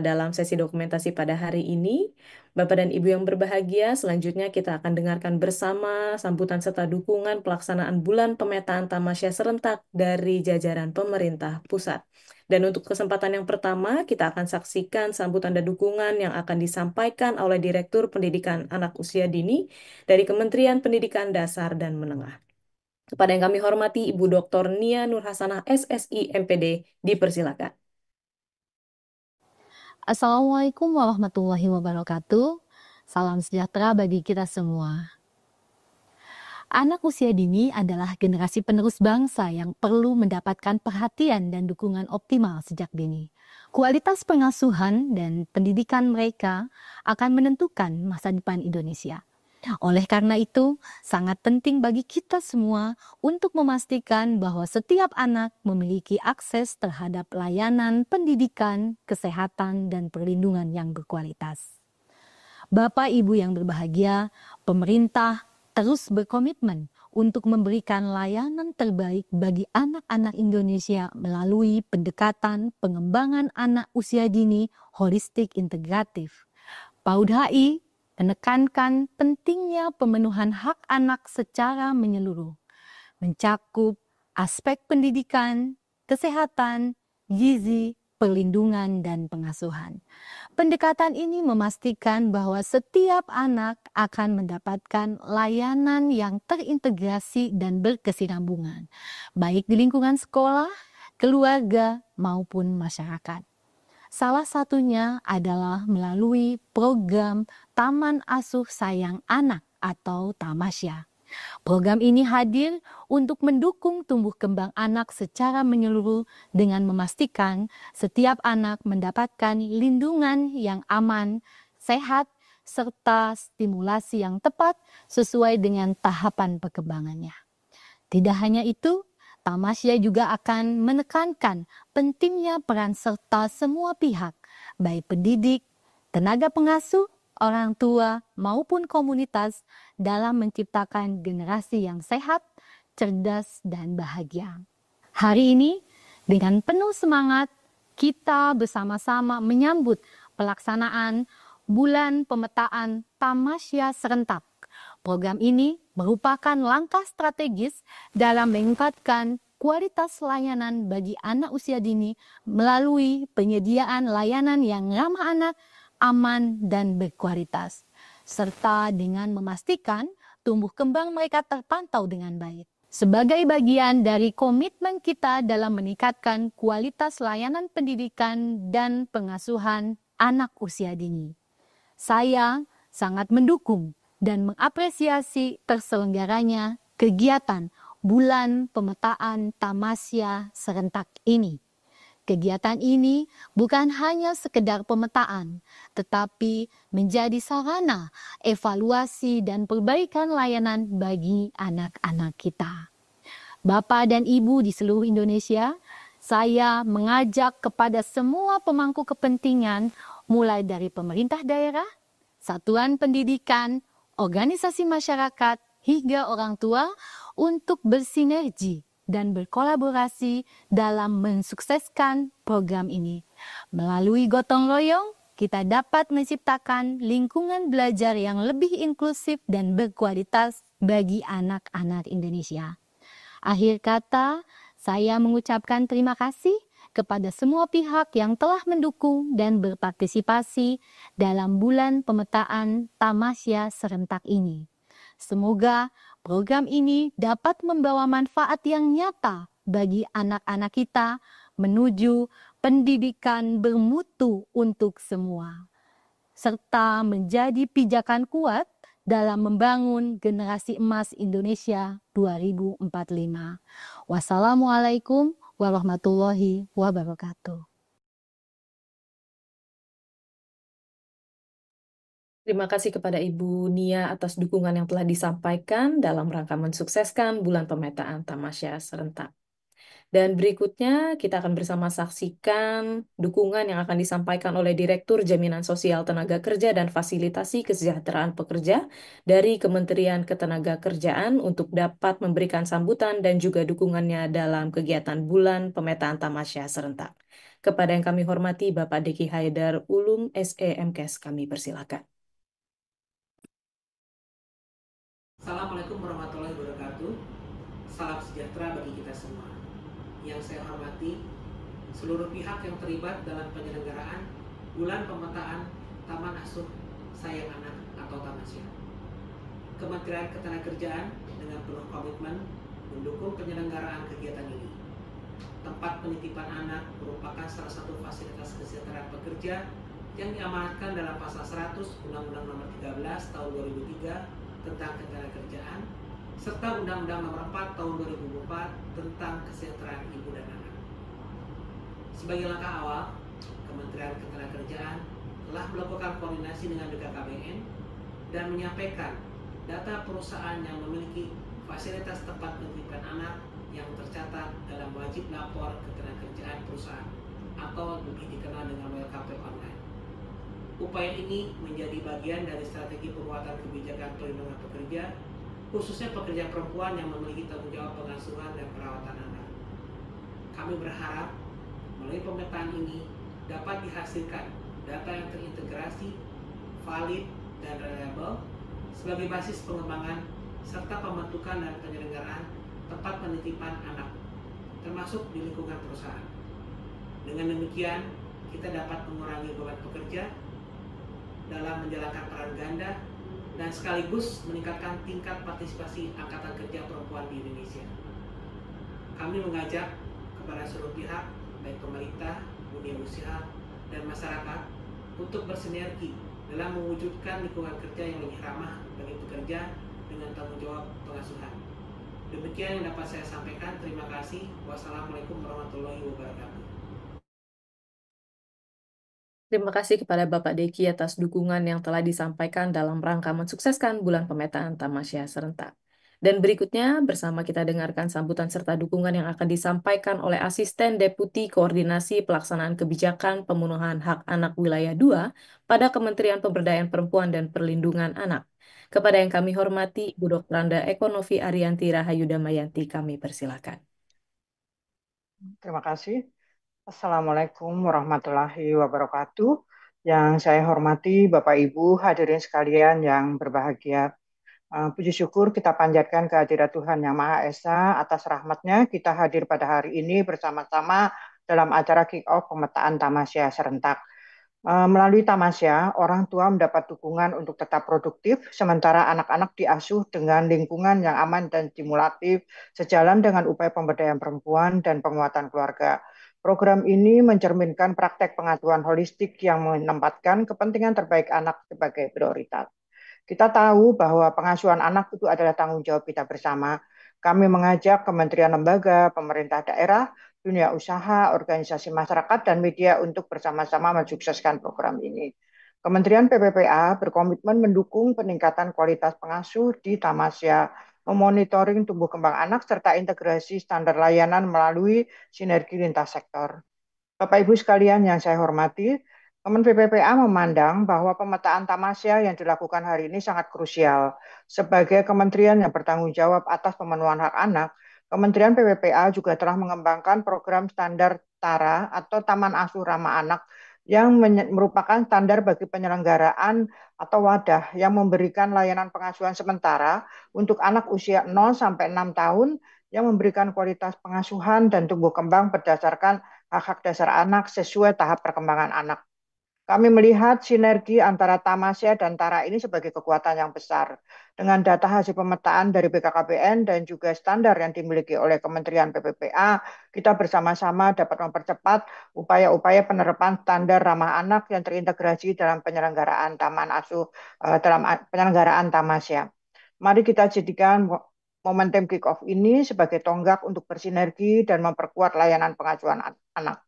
dalam sesi dokumentasi pada hari ini. Bapak dan Ibu yang berbahagia, selanjutnya kita akan dengarkan bersama sambutan serta dukungan pelaksanaan Bulan Pemetaan Tamasya Serentak dari jajaran pemerintah pusat. Dan untuk kesempatan yang pertama, kita akan saksikan sambutan dan dukungan yang akan disampaikan oleh Direktur Pendidikan Anak Usia Dini dari Kementerian Pendidikan Dasar dan Menengah. Kepada yang kami hormati, Ibu Dr. Nia Nurhasanah, SSI, MPD, dipersilakan. Assalamualaikum warahmatullahi wabarakatuh. Salam sejahtera bagi kita semua. Anak usia dini adalah generasi penerus bangsa yang perlu mendapatkan perhatian dan dukungan optimal sejak dini. Kualitas pengasuhan dan pendidikan mereka akan menentukan masa depan Indonesia. Oleh karena itu, sangat penting bagi kita semua untuk memastikan bahwa setiap anak memiliki akses terhadap layanan pendidikan, kesehatan, dan perlindungan yang berkualitas. Bapak Ibu yang berbahagia, pemerintah terus berkomitmen untuk memberikan layanan terbaik bagi anak-anak Indonesia melalui pendekatan pengembangan anak usia dini holistik integratif. PAUD HI menekankan pentingnya pemenuhan hak anak secara menyeluruh, mencakup aspek pendidikan, kesehatan, gizi, perlindungan, dan pengasuhan. Pendekatan ini memastikan bahwa setiap anak akan mendapatkan layanan yang terintegrasi dan berkesinambungan, baik di lingkungan sekolah, keluarga, maupun masyarakat. Salah satunya adalah melalui program Taman Asuh Sayang Anak atau Tamasya. Program ini hadir untuk mendukung tumbuh kembang anak secara menyeluruh dengan memastikan setiap anak mendapatkan lindungan yang aman, sehat, serta stimulasi yang tepat sesuai dengan tahapan perkembangannya. Tidak hanya itu, Tamasya juga akan menekankan pentingnya peran serta semua pihak, baik pendidik, tenaga pengasuh, orang tua, maupun komunitas dalam menciptakan generasi yang sehat, cerdas, dan bahagia. Hari ini, dengan penuh semangat, kita bersama-sama menyambut pelaksanaan Bulan Pemetaan Tamasya Serentak. Program ini merupakan langkah strategis dalam meningkatkan kualitas layanan bagi anak usia dini melalui penyediaan layanan yang ramah anak, aman, dan berkualitas, serta dengan memastikan tumbuh kembang mereka terpantau dengan baik. Sebagai bagian dari komitmen kita dalam meningkatkan kualitas layanan pendidikan dan pengasuhan anak usia dini, saya sangat mendukung dan mengapresiasi terselenggaranya kegiatan Bulan Pemetaan Tamasya Serentak ini. Kegiatan ini bukan hanya sekedar pemetaan, tetapi menjadi sarana evaluasi dan perbaikan layanan bagi anak-anak kita. Bapak dan Ibu di seluruh Indonesia, saya mengajak kepada semua pemangku kepentingan, mulai dari pemerintah daerah, satuan pendidikan, organisasi masyarakat, hingga orang tua untuk bersinergi dan berkolaborasi dalam mensukseskan program ini. Melalui gotong royong, kita dapat menciptakan lingkungan belajar yang lebih inklusif dan berkualitas bagi anak-anak Indonesia. Akhir kata, saya mengucapkan terima kasih kepada semua pihak yang telah mendukung dan berpartisipasi dalam Bulan Pemetaan Tamasya Serentak ini. Semoga program ini dapat membawa manfaat yang nyata bagi anak-anak kita menuju pendidikan bermutu untuk semua, serta menjadi pijakan kuat dalam membangun generasi emas Indonesia 2045. Wassalamualaikum warahmatullahi wabarakatuh. Terima kasih kepada Ibu Nia atas dukungan yang telah disampaikan dalam rangka mensukseskan Bulan Pemetaan Tamasya Serentak. Dan berikutnya kita akan bersama saksikan dukungan yang akan disampaikan oleh Direktur Jaminan Sosial Tenaga Kerja dan Fasilitasi Kesejahteraan Pekerja dari Kementerian Ketenagakerjaan untuk dapat memberikan sambutan dan juga dukungannya dalam kegiatan Bulan Pemetaan Tamasya Serentak. Kepada yang kami hormati Bapak Deki Haidar Ulum SEMKes, kami persilakan. Assalamualaikum warahmatullahi wabarakatuh. Salam sejahtera bagi kita semua. Yang saya hormati seluruh pihak yang terlibat dalam penyelenggaraan Bulan Pemetaan Taman Asuh Sayang Anak atau Tamasya. Kementerian Ketenagakerjaan dengan penuh komitmen mendukung penyelenggaraan kegiatan ini. Tempat penitipan anak merupakan salah satu fasilitas kesejahteraan pekerja yang diamanatkan dalam pasal 100 Undang-Undang Nomor 13 Tahun 2003 tentang Ketenagakerjaan serta Undang-Undang Nomor 4 Tahun 2004 tentang Kesejahteraan Ibu dan Anak. Sebagai langkah awal, Kementerian Ketenagakerjaan telah melakukan koordinasi dengan BKKBN dan menyampaikan data perusahaan yang memiliki fasilitas tempat penitipan anak yang tercatat dalam wajib lapor ketenagakerjaan perusahaan atau lebih dikenal dengan WLKP online. Upaya ini menjadi bagian dari strategi penguatan kebijakan perlindungan pekerja, khususnya pekerja perempuan yang memiliki tanggung jawab pengasuhan dan perawatan anak. Kami berharap melalui pemetaan ini dapat dihasilkan data yang terintegrasi, valid, dan reliable sebagai basis pengembangan serta pembentukan dan penyelenggaraan tempat penitipan anak, termasuk di lingkungan perusahaan. Dengan demikian, kita dapat mengurangi beban pekerja dalam menjalankan peran ganda dan sekaligus meningkatkan tingkat partisipasi angkatan kerja perempuan di Indonesia. Kami mengajak kepada seluruh pihak, baik pemerintah, dunia usaha, dan masyarakat untuk bersinergi dalam mewujudkan lingkungan kerja yang lebih ramah bagi pekerja dengan tanggung jawab pengasuhan. Demikian yang dapat saya sampaikan. Terima kasih. Wassalamualaikum warahmatullahi wabarakatuh. Terima kasih kepada Bapak Deki atas dukungan yang telah disampaikan dalam rangka mensukseskan Bulan Pemetaan Tamasya Serentak. Dan berikutnya bersama kita dengarkan sambutan serta dukungan yang akan disampaikan oleh Asisten Deputi Koordinasi Pelaksanaan Kebijakan Pemenuhan Hak Anak Wilayah 2 pada Kementerian Pemberdayaan Perempuan dan Perlindungan Anak. Kepada yang kami hormati, Ibu Dr. Anda Eko Novi Arianti Rahayu Damayanti, kami persilakan. Terima kasih. Assalamualaikum warahmatullahi wabarakatuh. Yang saya hormati Bapak Ibu hadirin sekalian yang berbahagia. Puji syukur kita panjatkan kehadirat Tuhan Yang Maha Esa atas rahmatnya kita hadir pada hari ini bersama-sama dalam acara kick-off pemetaan Tamasya Serentak. Melalui Tamasya, orang tua mendapat dukungan untuk tetap produktif, sementara anak-anak diasuh dengan lingkungan yang aman dan stimulatif, sejalan dengan upaya pemberdayaan perempuan dan penguatan keluarga. Program ini mencerminkan praktek pengasuhan holistik yang menempatkan kepentingan terbaik anak sebagai prioritas. Kita tahu bahwa pengasuhan anak itu adalah tanggung jawab kita bersama. Kami mengajak kementerian lembaga, pemerintah daerah, dunia usaha, organisasi masyarakat, dan media untuk bersama-sama mensukseskan program ini. Kementerian PPPA berkomitmen mendukung peningkatan kualitas pengasuh di Tamasya, memonitoring tumbuh kembang anak, serta integrasi standar layanan melalui sinergi lintas sektor. Bapak Ibu sekalian yang saya hormati, Kemen PPPA memandang bahwa pemetaan Tamasya yang dilakukan hari ini sangat krusial. Sebagai kementerian yang bertanggung jawab atas pemenuhan hak anak, Kementerian PPPA juga telah mengembangkan program standar TARA atau Taman Asuh Ramah Anak yang merupakan standar bagi penyelenggaraan atau wadah yang memberikan layanan pengasuhan sementara untuk anak usia 0 sampai 6 tahun yang memberikan kualitas pengasuhan dan tumbuh kembang berdasarkan hak-hak dasar anak sesuai tahap perkembangan anak. Kami melihat sinergi antara Tamasya dan TARA ini sebagai kekuatan yang besar. Dengan data hasil pemetaan dari BKKBN dan juga standar yang dimiliki oleh Kementerian PPPA, kita bersama-sama dapat mempercepat upaya-upaya penerapan standar ramah anak yang terintegrasi dalam penyelenggaraan penyelenggaraan Tamasya. Mari kita jadikan momentum kick-off ini sebagai tonggak untuk bersinergi dan memperkuat layanan pengasuhan anak.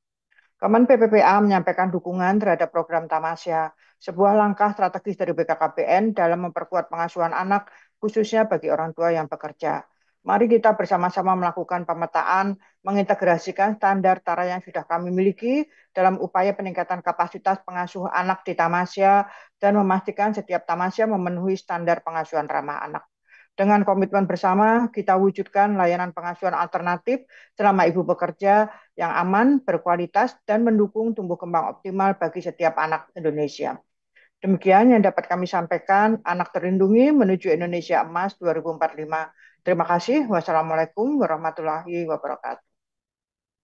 Kemen PPPA menyampaikan dukungan terhadap program Tamasya. sebuah langkah strategis dari BKKBN dalam memperkuat pengasuhan anak, khususnya bagi orang tua yang bekerja. Mari kita bersama-sama melakukan pemetaan, mengintegrasikan standar TARA yang sudah kami miliki dalam upaya peningkatan kapasitas pengasuh anak di Tamasya dan memastikan setiap Tamasya memenuhi standar pengasuhan ramah anak. Dengan komitmen bersama, kita wujudkan layanan pengasuhan alternatif selama ibu bekerja yang aman, berkualitas, dan mendukung tumbuh kembang optimal bagi setiap anak Indonesia. Demikian yang dapat kami sampaikan, Anak Terlindungi menuju Indonesia Emas 2045. Terima kasih. Wassalamualaikum warahmatullahi wabarakatuh.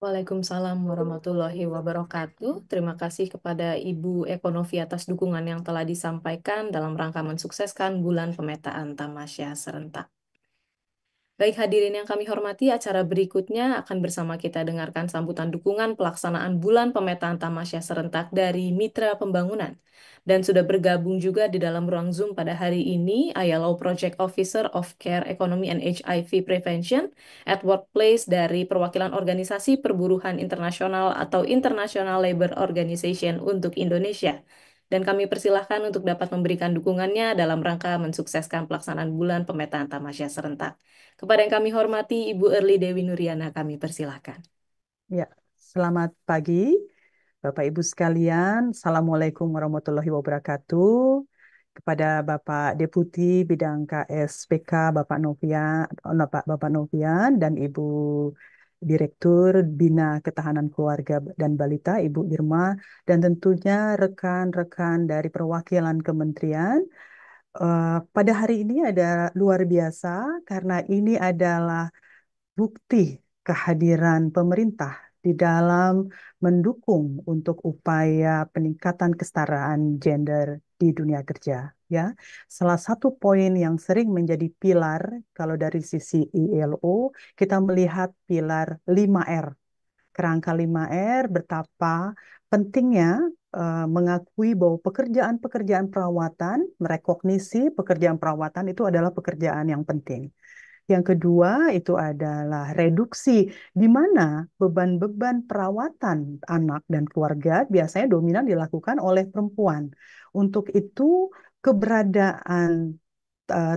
Waalaikumsalam warahmatullahi wabarakatuh. Terima kasih kepada Ibu Ekonovi atas dukungan yang telah disampaikan dalam rangka mensukseskan Bulan Pemetaan Tamasya Serentak. Baik hadirin yang kami hormati, acara berikutnya akan bersama kita dengarkan sambutan dukungan pelaksanaan Bulan Pemetaan Tamasya Serentak dari Mitra Pembangunan. Dan sudah bergabung juga di dalam ruang Zoom pada hari ini, ILO Project Officer of Care Economy and HIV Prevention at Workplace dari Perwakilan Organisasi Perburuhan Internasional atau International Labour Organization untuk Indonesia. Dan kami persilahkan untuk dapat memberikan dukungannya dalam rangka mensukseskan pelaksanaan Bulan Pemetaan Tamasya Serentak. Kepada yang kami hormati, Ibu Erli Dewi Nuriana, kami persilahkan. Ya, selamat pagi, Bapak Ibu sekalian. Assalamualaikum warahmatullahi wabarakatuh. Kepada Bapak Deputi Bidang KSPK, Bapak Novian, dan Ibu Direktur Bina Ketahanan Keluarga dan Balita, Ibu Irma, dan tentunya rekan-rekan dari perwakilan kementerian. Pada hari ini ada luar biasa karena ini adalah bukti kehadiran pemerintah di dalam mendukung untuk upaya peningkatan kesetaraan gender di dunia kerja. Ya, salah satu poin yang sering menjadi pilar kalau dari sisi ILO kita melihat pilar 5R. Kerangka 5R betapa pentingnya mengakui bahwa pekerjaan-pekerjaan perawatan, merekognisi pekerjaan perawatan itu adalah pekerjaan yang penting. Yang kedua itu adalah reduksi, di mana beban-beban perawatan anak dan keluarga biasanya dominan dilakukan oleh perempuan. Untuk itu keberadaan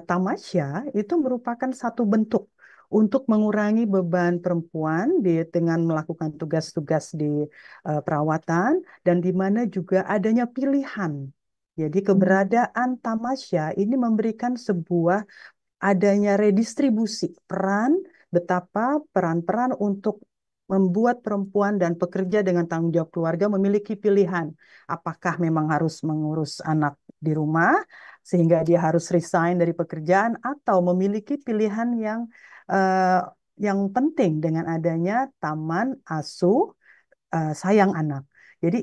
Tamasya itu merupakan satu bentuk untuk mengurangi beban perempuan dengan melakukan tugas-tugas di perawatan dan di mana juga adanya pilihan. Jadi keberadaan Tamasya ini memberikan sebuah adanya redistribusi peran, betapa peran-peran untuk membuat perempuan dan pekerja dengan tanggung jawab keluarga memiliki pilihan. Apakah memang harus mengurus anak di rumah, sehingga dia harus resign dari pekerjaan, atau memiliki pilihan yang penting dengan adanya taman asuh sayang anak. Jadi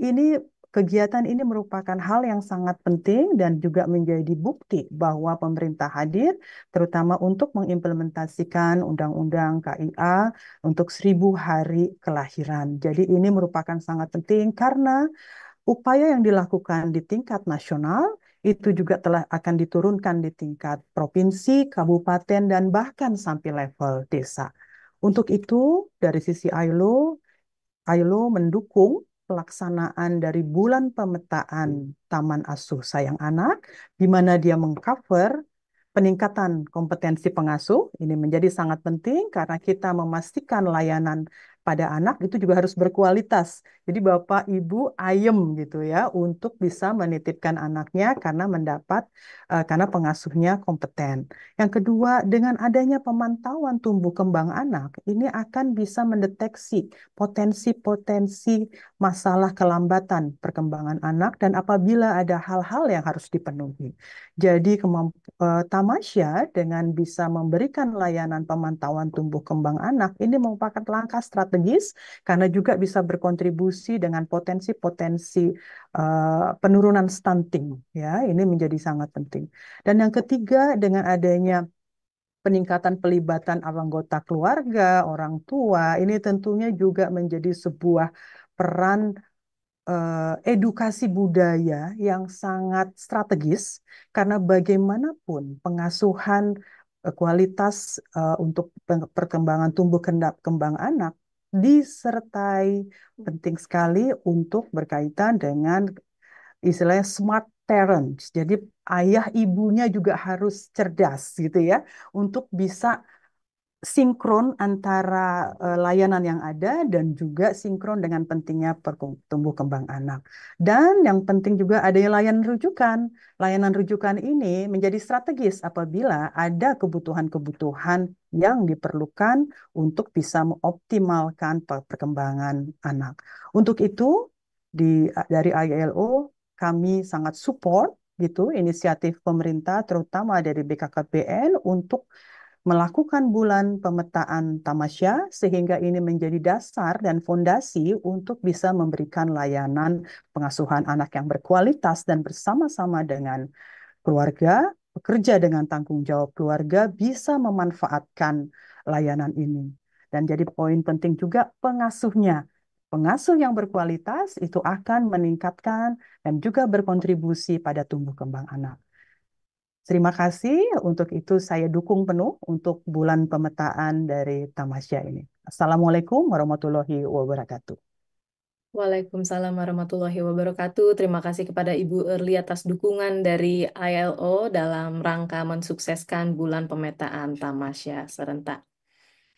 kegiatan ini merupakan hal yang sangat penting dan juga menjadi bukti bahwa pemerintah hadir terutama untuk mengimplementasikan Undang-Undang KIA untuk 1000 hari kelahiran. Jadi ini merupakan sangat penting karena upaya yang dilakukan di tingkat nasional itu juga telah akan diturunkan di tingkat provinsi, kabupaten, dan bahkan sampai level desa. Untuk itu, dari sisi ILO mendukung pelaksanaan dari Bulan Pemetaan Taman Asuh Sayang Anak, di mana dia mengcover peningkatan kompetensi pengasuh. Ini menjadi sangat penting karena kita memastikan layanan pada anak itu juga harus berkualitas. Jadi Bapak Ibu ayem gitu ya untuk bisa menitipkan anaknya karena pengasuhnya kompeten. Yang kedua, dengan adanya pemantauan tumbuh kembang anak, ini akan bisa mendeteksi potensi-potensi masalah kelambatan perkembangan anak dan apabila ada hal-hal yang harus dipenuhi. Jadi Tamasya dengan bisa memberikan layanan pemantauan tumbuh kembang anak ini merupakan langkah strategis karena juga bisa berkontribusi dengan potensi-potensi penurunan stunting. Ya, ini menjadi sangat penting. Dan yang ketiga, dengan adanya peningkatan pelibatan anggota keluarga, orang tua, ini tentunya juga menjadi sebuah peran edukasi budaya yang sangat strategis karena bagaimanapun pengasuhan kualitas untuk perkembangan tumbuh kembang anak disertai penting sekali untuk berkaitan dengan istilahnya smart parents. Jadi ayah ibunya juga harus cerdas gitu ya untuk bisa sinkron antara layanan yang ada dan juga sinkron dengan pentingnya tumbuh kembang anak. Dan yang penting juga ada layanan rujukan. Layanan rujukan ini menjadi strategis apabila ada kebutuhan-kebutuhan yang diperlukan untuk bisa mengoptimalkan perkembangan anak. Untuk itu, dari ILO kami sangat support gitu inisiatif pemerintah terutama dari BKKBN untuk melakukan bulan pemetaan tamasya sehingga ini menjadi dasar dan fondasi untuk bisa memberikan layanan pengasuhan anak yang berkualitas dan bersama-sama dengan keluarga, bekerja dengan tanggung jawab keluarga bisa memanfaatkan layanan ini. Dan jadi poin penting juga pengasuhnya. Pengasuh yang berkualitas itu akan meningkatkan dan juga berkontribusi pada tumbuh kembang anak. Terima kasih. Untuk itu saya dukung penuh untuk bulan pemetaan dari Tamasya ini. Assalamualaikum warahmatullahi wabarakatuh. Waalaikumsalam warahmatullahi wabarakatuh. Terima kasih kepada Ibu Erli atas dukungan dari ILO dalam rangka mensukseskan bulan pemetaan tamasya serentak.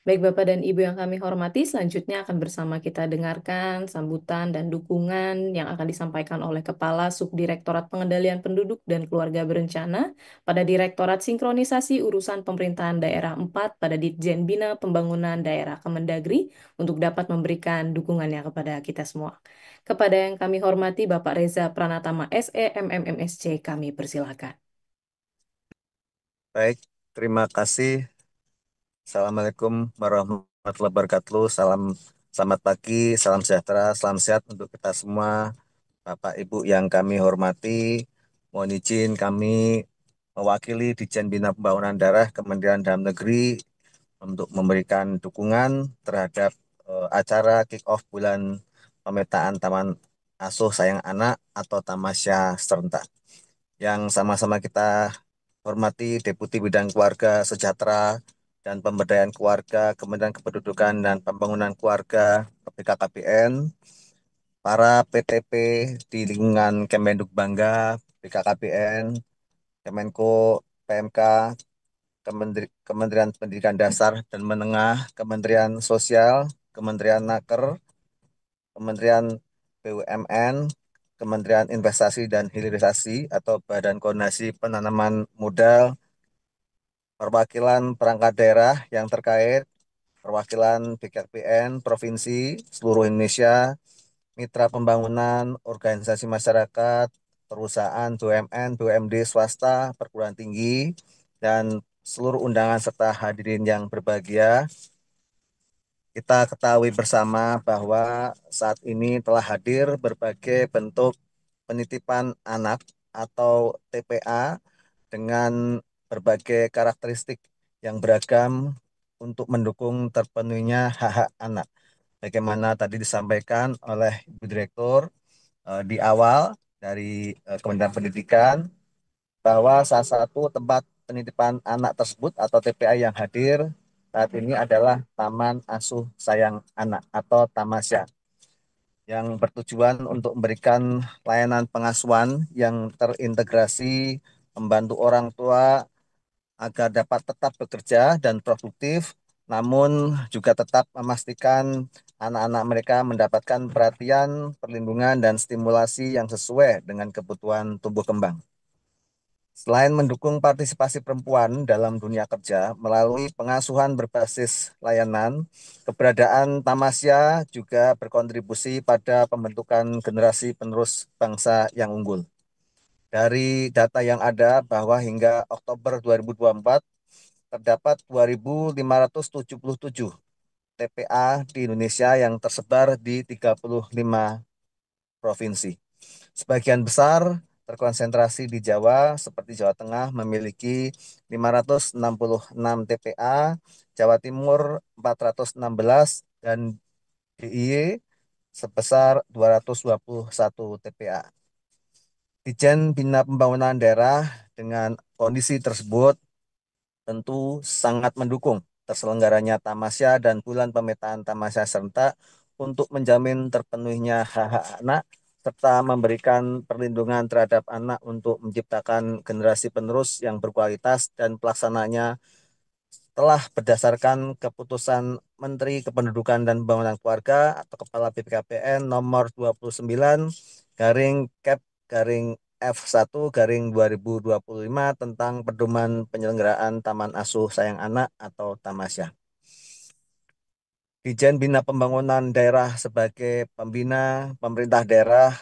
Baik Bapak dan Ibu yang kami hormati, selanjutnya akan bersama kita dengarkan sambutan dan dukungan yang akan disampaikan oleh Kepala Subdirektorat Pengendalian Penduduk dan Keluarga Berencana pada Direktorat Sinkronisasi Urusan Pemerintahan Daerah 4 pada Ditjen Bina Pembangunan Daerah Kemendagri untuk dapat memberikan dukungannya kepada kita semua. Kepada yang kami hormati Bapak Reza Pranatama SE MMMSC, kami persilakan. Baik, terima kasih. Assalamualaikum warahmatullahi wabarakatuh. Selamat pagi, salam sejahtera, salam sehat untuk kita semua. Bapak Ibu yang kami hormati, mohon izin kami mewakili Ditjen Bina Pembangunan Daerah Kementerian Dalam Negeri untuk memberikan dukungan terhadap acara kick-off bulan pemetaan Taman Asuh Sayang Anak atau Tamasya serentak. Yang sama-sama kita hormati Deputi Bidang Keluarga Sejahtera dan Pemberdayaan Keluarga Kementerian Kependudukan dan Pembangunan Keluarga BKKBN, para PTP di lingkungan Kemenduk Bangga, BKKBN, Kemenko, PMK, Kementerian Pendidikan Dasar dan Menengah, Kementerian Sosial, Kementerian Naker, Kementerian BUMN, Kementerian Investasi dan Hilirisasi atau Badan Koordinasi Penanaman Modal, perwakilan perangkat daerah yang terkait, perwakilan BKKBN, Provinsi, seluruh Indonesia, mitra pembangunan, organisasi masyarakat, perusahaan BUMN, BUMD swasta, perguruan tinggi, dan seluruh undangan serta hadirin yang berbahagia. Kita ketahui bersama bahwa saat ini telah hadir berbagai bentuk penitipan anak atau TPA dengan berbagai karakteristik yang beragam untuk mendukung terpenuhinya hak-hak anak. Bagaimana tadi disampaikan oleh Ibu Direktur di awal dari Kementerian Pendidikan, bahwa salah satu tempat penitipan anak tersebut atau TPA yang hadir saat ini adalah Taman Asuh Sayang Anak atau Tamasya, yang bertujuan untuk memberikan layanan pengasuhan yang terintegrasi, membantu orang tua agar dapat tetap bekerja dan produktif, namun juga tetap memastikan anak-anak mereka mendapatkan perhatian, perlindungan, dan stimulasi yang sesuai dengan kebutuhan tumbuh kembang. Selain mendukung partisipasi perempuan dalam dunia kerja melalui pengasuhan berbasis layanan, keberadaan Tamasya juga berkontribusi pada pembentukan generasi penerus bangsa yang unggul. Dari data yang ada bahwa hingga Oktober 2024 terdapat 2.577 TPA di Indonesia yang tersebar di 35 provinsi. Sebagian besar terkonsentrasi di Jawa, seperti Jawa Tengah memiliki 566 TPA, Jawa Timur 416, dan DIY sebesar 221 TPA. Ditjen Bina Pembangunan Daerah dengan kondisi tersebut tentu sangat mendukung terselenggaranya Tamasya dan bulan pemetaan Tamasya serentak untuk menjamin terpenuhinya hak-hak anak serta memberikan perlindungan terhadap anak untuk menciptakan generasi penerus yang berkualitas dan pelaksananya telah berdasarkan keputusan Menteri Kependudukan dan Pembangunan Keluarga atau Kepala BPKPN nomor 29 garing Kep garing F1 garing 2025 tentang pedoman penyelenggaraan Taman Asuh Sayang Anak atau Tamasya. Dijen Bina Pembangunan Daerah sebagai pembina pemerintah daerah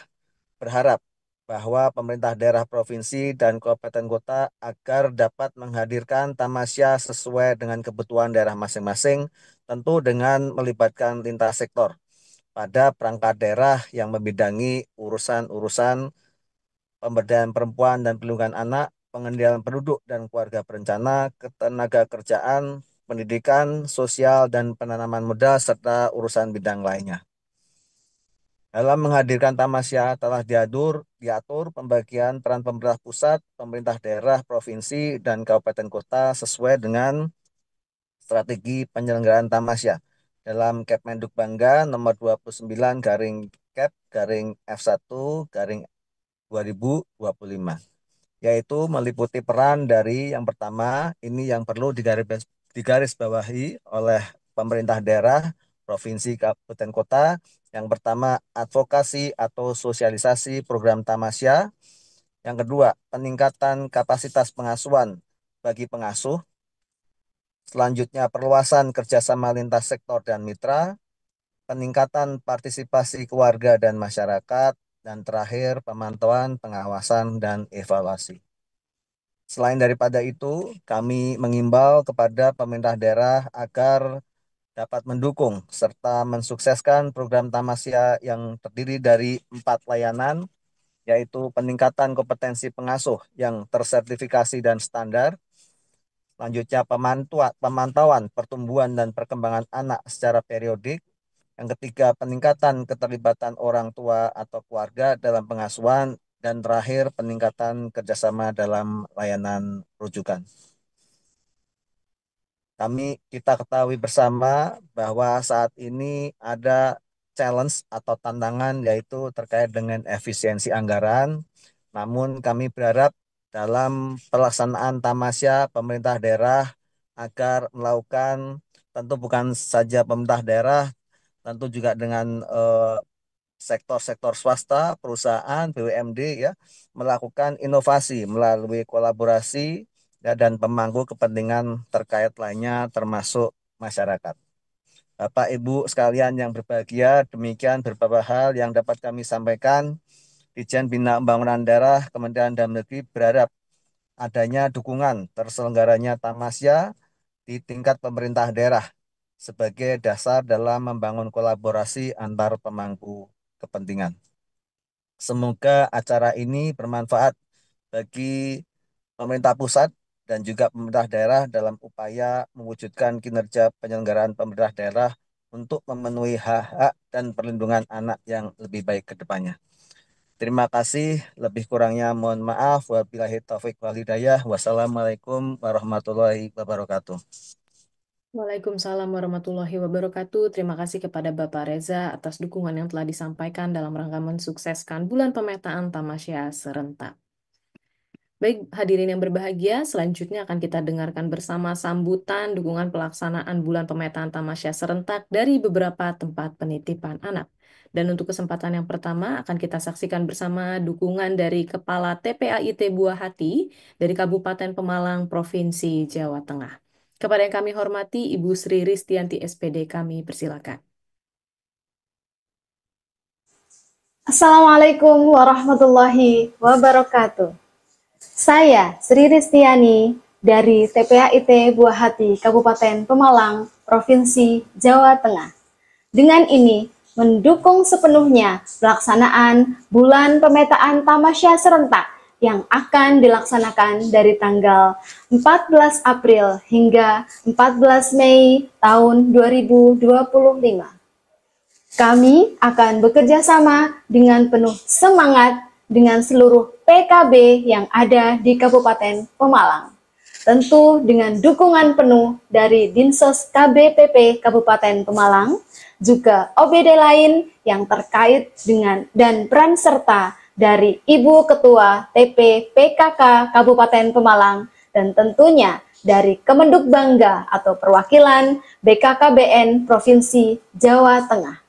berharap bahwa pemerintah daerah provinsi dan kabupaten kota agar dapat menghadirkan tamasya sesuai dengan kebutuhan daerah masing-masing, tentu dengan melibatkan lintas sektor pada perangkat daerah yang membidangi urusan-urusan pemberdayaan perempuan dan perlindungan anak, pengendalian penduduk dan keluarga berencana, ketenaga kerjaan, pendidikan, sosial, dan penanaman modal, serta urusan bidang lainnya. Dalam menghadirkan tamasya telah diatur pembagian peran pemerintah pusat, pemerintah daerah, provinsi, dan kabupaten kota sesuai dengan strategi penyelenggaraan tamasya dalam Kepmenduk Bangga nomor 29 garing Kep garing F1 garing 2025, yaitu meliputi peran dari yang pertama, ini yang perlu digarisbawahi oleh pemerintah daerah, provinsi, kabupaten kota. Yang pertama, advokasi atau sosialisasi program tamasya. Yang kedua, peningkatan kapasitas pengasuhan bagi pengasuh. Selanjutnya, perluasan kerjasama lintas sektor dan mitra. Peningkatan partisipasi keluarga dan masyarakat. Dan terakhir, pemantauan, pengawasan, dan evaluasi. Selain daripada itu, kami mengimbau kepada pemerintah daerah agar dapat mendukung serta mensukseskan program tamasya yang terdiri dari 4 layanan, yaitu peningkatan kompetensi pengasuh yang tersertifikasi dan standar, selanjutnya pemantauan pertumbuhan dan perkembangan anak secara periodik, yang ketiga peningkatan keterlibatan orang tua atau keluarga dalam pengasuhan, dan terakhir peningkatan kerjasama dalam layanan rujukan. Kita ketahui bersama bahwa saat ini ada challenge atau tantangan yaitu terkait dengan efisiensi anggaran. Namun kami berharap dalam pelaksanaan tamasya pemerintah daerah agar melakukan, tentu bukan saja pemerintah daerah, tentu juga dengan sektor-sektor swasta, perusahaan, BUMD ya, melakukan inovasi melalui kolaborasi dan pemangku kepentingan terkait lainnya termasuk masyarakat. Bapak Ibu sekalian yang berbahagia, demikian beberapa hal yang dapat kami sampaikan. Dijen Bina Pembangunan Daerah Kementerian Dalam Negeri berharap adanya dukungan terselenggaranya tamasya di tingkat pemerintah daerah sebagai dasar dalam membangun kolaborasi antar pemangku kepentingan. Semoga acara ini bermanfaat bagi pemerintah pusat dan juga pemerintah daerah dalam upaya mewujudkan kinerja penyelenggaraan pemerintah daerah untuk memenuhi hak-hak dan perlindungan anak yang lebih baik ke depannya. Terima kasih, lebih kurangnya mohon maaf. Wabillahi taufiq wal hidayah. Wassalamualaikum warahmatullahi wabarakatuh. Waalaikumsalam warahmatullahi wabarakatuh. Terima kasih kepada Bapak Reza atas dukungan yang telah disampaikan dalam rangka mensukseskan bulan pemetaan tamasya serentak. Baik, hadirin yang berbahagia, selanjutnya akan kita dengarkan bersama sambutan dukungan pelaksanaan bulan pemetaan tamasya serentak dari beberapa tempat penitipan anak. Dan untuk kesempatan yang pertama akan kita saksikan bersama dukungan dari Kepala TPAIT Buah Hati dari Kabupaten Pemalang, Provinsi Jawa Tengah. Kepada yang kami hormati, Ibu Sri Ristianti SPD, kami persilakan. Assalamualaikum warahmatullahi wabarakatuh. Saya Sri Ristiani dari TPAIT Buah Hati Kabupaten Pemalang, Provinsi Jawa Tengah. Dengan ini mendukung sepenuhnya pelaksanaan bulan pemetaan tamasya serentak yang akan dilaksanakan dari tanggal 14 April hingga 14 Mei tahun 2025. Kami akan bekerja sama dengan penuh semangat dengan seluruh PKB yang ada di Kabupaten Pemalang. tentu dengan dukungan penuh dari Dinsos KBPP Kabupaten Pemalang, juga OBD lain yang terkait dengan dan peran serta dari Ibu Ketua TP PKK Kabupaten Pemalang, dan tentunya dari Kemenduk Bangga atau perwakilan BKKBN Provinsi Jawa Tengah.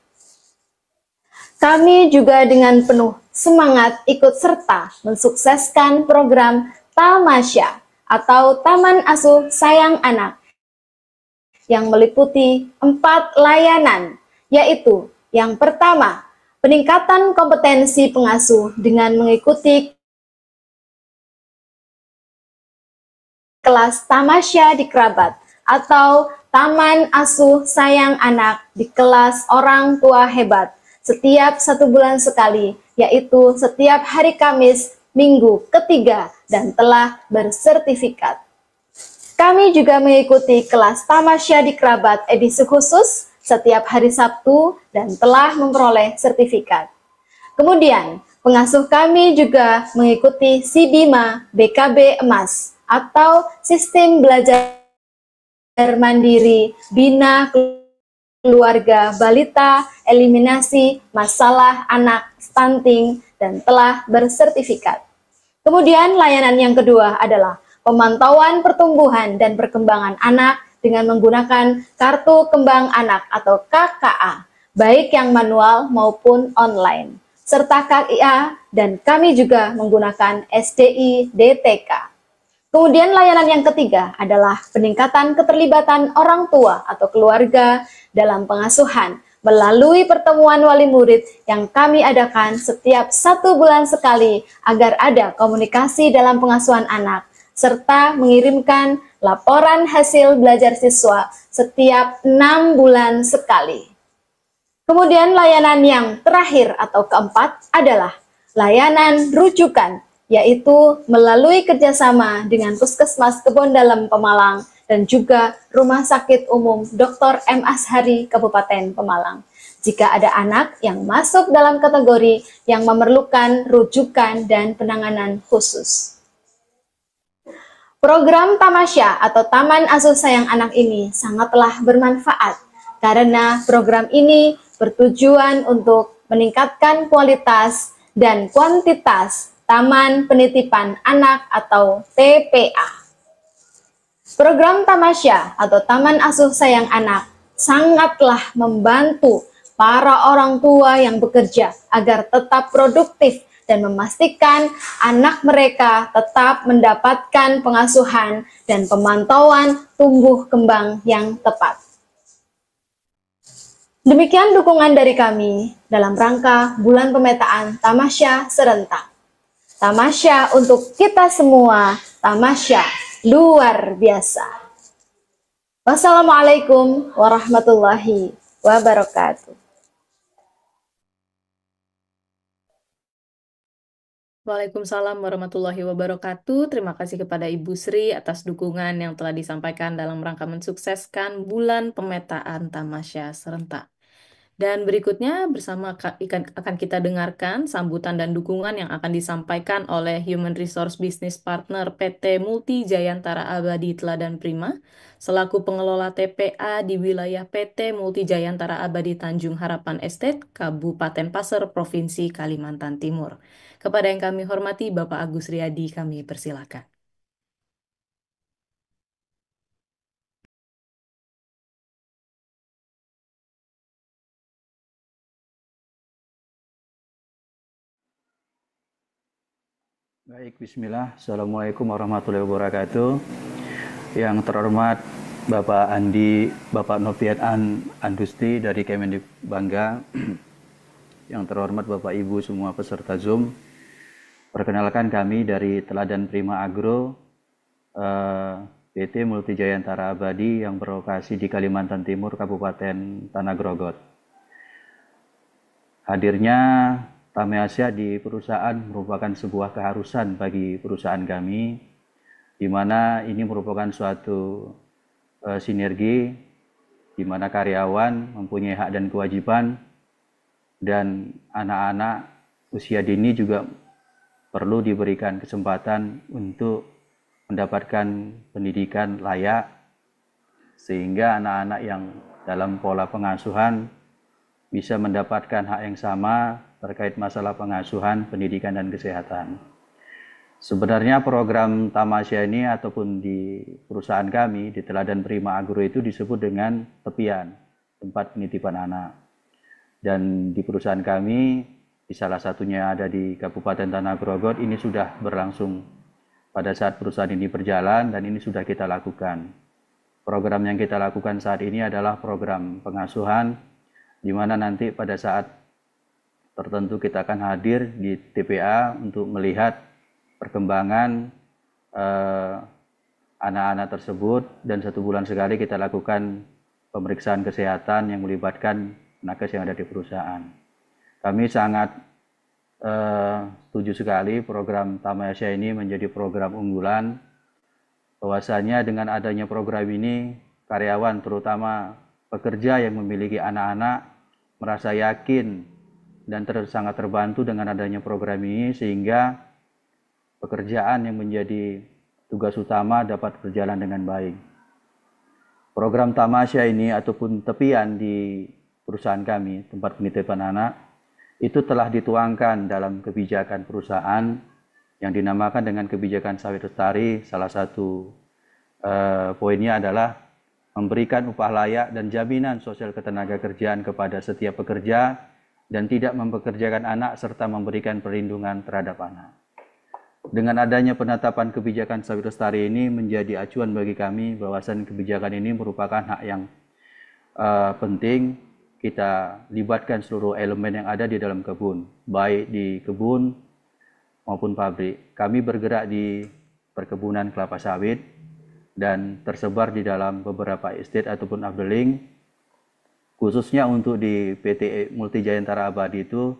Kami juga dengan penuh semangat ikut serta mensukseskan program Tamasya atau Taman Asuh Sayang Anak yang meliputi 4 layanan, yaitu yang pertama, peningkatan kompetensi pengasuh dengan mengikuti kelas Tamasya di Kerabat atau Taman Asuh Sayang Anak di kelas Orang Tua Hebat setiap 1 bulan sekali, yaitu setiap hari Kamis minggu ketiga dan telah bersertifikat. Kami juga mengikuti kelas Tamasya di Kerabat edisi khusus setiap hari Sabtu dan telah memperoleh sertifikat. Kemudian, pengasuh kami juga mengikuti SIBIMA BKB Emas atau Sistem Belajar Mandiri Bina Keluarga Balita Eliminasi Masalah Anak Stunting dan telah bersertifikat. Kemudian layanan yang kedua adalah pemantauan pertumbuhan dan perkembangan anak dengan menggunakan Kartu Kembang Anak atau KKA, baik yang manual maupun online, serta KIA, dan kami juga menggunakan SDI DTK. Kemudian layanan yang ketiga adalah peningkatan keterlibatan orang tua atau keluarga dalam pengasuhan melalui pertemuan wali murid yang kami adakan setiap 1 bulan sekali agar ada komunikasi dalam pengasuhan anak, serta mengirimkan laporan hasil belajar siswa setiap 6 bulan sekali. Kemudian layanan yang terakhir atau keempat adalah layanan rujukan, yaitu melalui kerjasama dengan Puskesmas Kebon Dalem Pemalang dan juga Rumah Sakit Umum Dr. M. Ashari Kabupaten Pemalang. Jika ada anak yang masuk dalam kategori yang memerlukan rujukan dan penanganan khusus. Program Tamasya atau Taman Asuh Sayang Anak ini sangatlah bermanfaat karena program ini bertujuan untuk meningkatkan kualitas dan kuantitas Taman Penitipan Anak atau TPA. Program Tamasya atau Taman Asuh Sayang Anak sangatlah membantu para orang tua yang bekerja agar tetap produktif dan memastikan anak mereka tetap mendapatkan pengasuhan dan pemantauan tumbuh kembang yang tepat. Demikian dukungan dari kami dalam rangka Bulan Pemetaan Tamasya Serentak. Tamasya untuk kita semua, tamasya luar biasa. Wassalamualaikum warahmatullahi wabarakatuh. Waalaikumsalam warahmatullahi wabarakatuh. Terima kasih kepada Ibu Sri atas dukungan yang telah disampaikan dalam rangka mensukseskan Bulan Pemetaan Tamasya Serentak. Dan berikutnya akan kita dengarkan sambutan dan dukungan yang akan disampaikan oleh Human Resource Business Partner PT Multi Jayantara Abadi Teladan Prima selaku pengelola TPA di wilayah PT Multi Jayantara Abadi Tanjung Harapan Estate, Kabupaten Pasir, Provinsi Kalimantan Timur. Kepada yang kami hormati Bapak Agus Riyadi, kami persilakan. Baik, bismillah. Assalamualaikum warahmatullahi wabarakatuh. Yang terhormat Bapak Andi, Bapak Noviat Andusti dari Kemenduk Bangga. Yang terhormat Bapak Ibu semua peserta Zoom. Perkenalkan kami dari Teladan Prima Agro, PT Multi Jayantara Abadi yang berlokasi di Kalimantan Timur, Kabupaten Tanah Grogot. Hadirnya Tamasya di perusahaan merupakan sebuah keharusan bagi perusahaan kami, di mana ini merupakan suatu sinergi, di mana karyawan mempunyai hak dan kewajiban, dan anak-anak usia dini juga perlu diberikan kesempatan untuk mendapatkan pendidikan layak, sehingga anak-anak yang dalam pola pengasuhan bisa mendapatkan hak yang sama terkait masalah pengasuhan, pendidikan, dan kesehatan. Sebenarnya program Tamasya ini ataupun di perusahaan kami, di Teladan Prima Agro itu disebut dengan tepian, tempat penitipan anak. Dan di perusahaan kami, di salah satunya ada di Kabupaten Tanah Grogot, ini sudah berlangsung pada saat perusahaan ini berjalan dan ini sudah kita lakukan. Program yang kita lakukan saat ini adalah program pengasuhan, di mana nanti pada saat tertentu kita akan hadir di TPA untuk melihat perkembangan anak-anak tersebut, dan 1 bulan sekali kita lakukan pemeriksaan kesehatan yang melibatkan nakes yang ada di perusahaan. Kami sangat setuju sekali program Tamasya ini menjadi program unggulan, bahwasanya dengan adanya program ini karyawan terutama pekerja yang memiliki anak-anak merasa yakin dan sangat terbantu dengan adanya program ini, sehingga pekerjaan yang menjadi tugas utama dapat berjalan dengan baik. Program Tamasya ini ataupun tepian di perusahaan kami, tempat penitipan anak, itu telah dituangkan dalam kebijakan perusahaan yang dinamakan dengan kebijakan sawit lestari. Salah satu poinnya adalah memberikan upah layak dan jaminan sosial ketenagakerjaan kepada setiap pekerja dan tidak mempekerjakan anak serta memberikan perlindungan terhadap anak. Dengan adanya penetapan kebijakan sawit lestari ini menjadi acuan bagi kami bahwasan kebijakan ini merupakan hak yang penting. Kita libatkan seluruh elemen yang ada di dalam kebun, baik di kebun maupun pabrik. Kami bergerak di perkebunan kelapa sawit dan tersebar di dalam beberapa estate ataupun updeling. Khususnya untuk di PT Multi Jayantara Abadi itu,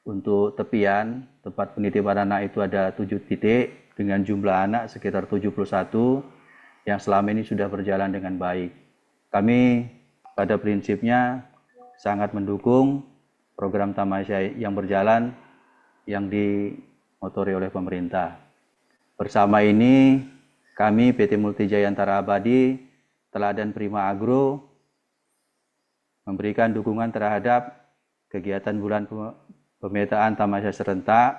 untuk tepian tempat penitipan anak itu ada 7 titik dengan jumlah anak sekitar 71 yang selama ini sudah berjalan dengan baik. Kami pada prinsipnya sangat mendukung program Tamasya yang berjalan yang dimotori oleh pemerintah. Bersama ini kami PT Multi Jayantara Abadi, Teladan Prima Agro memberikan dukungan terhadap kegiatan bulan pemetaan Tamasya serentak,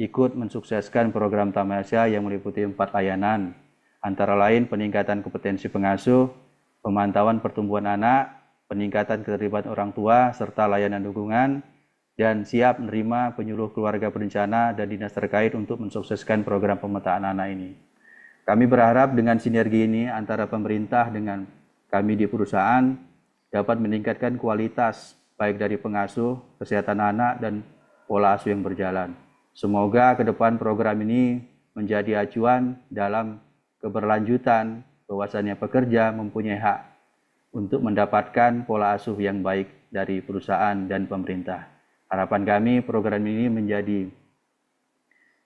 ikut mensukseskan program Tamasya yang meliputi 4 layanan, antara lain peningkatan kompetensi pengasuh, pemantauan pertumbuhan anak, peningkatan keterlibatan orang tua, serta layanan dukungan, dan siap menerima penyuluh keluarga berencana dan dinas terkait untuk mensukseskan program pemetaan anak ini. Kami berharap dengan sinergi ini antara pemerintah dengan kami di perusahaan dapat meningkatkan kualitas baik dari pengasuh, kesehatan anak, dan pola asuh yang berjalan. Semoga ke depan program ini menjadi acuan dalam keberlanjutan bahwasannya pekerja mempunyai hak untuk mendapatkan pola asuh yang baik dari perusahaan dan pemerintah. Harapan kami program ini menjadi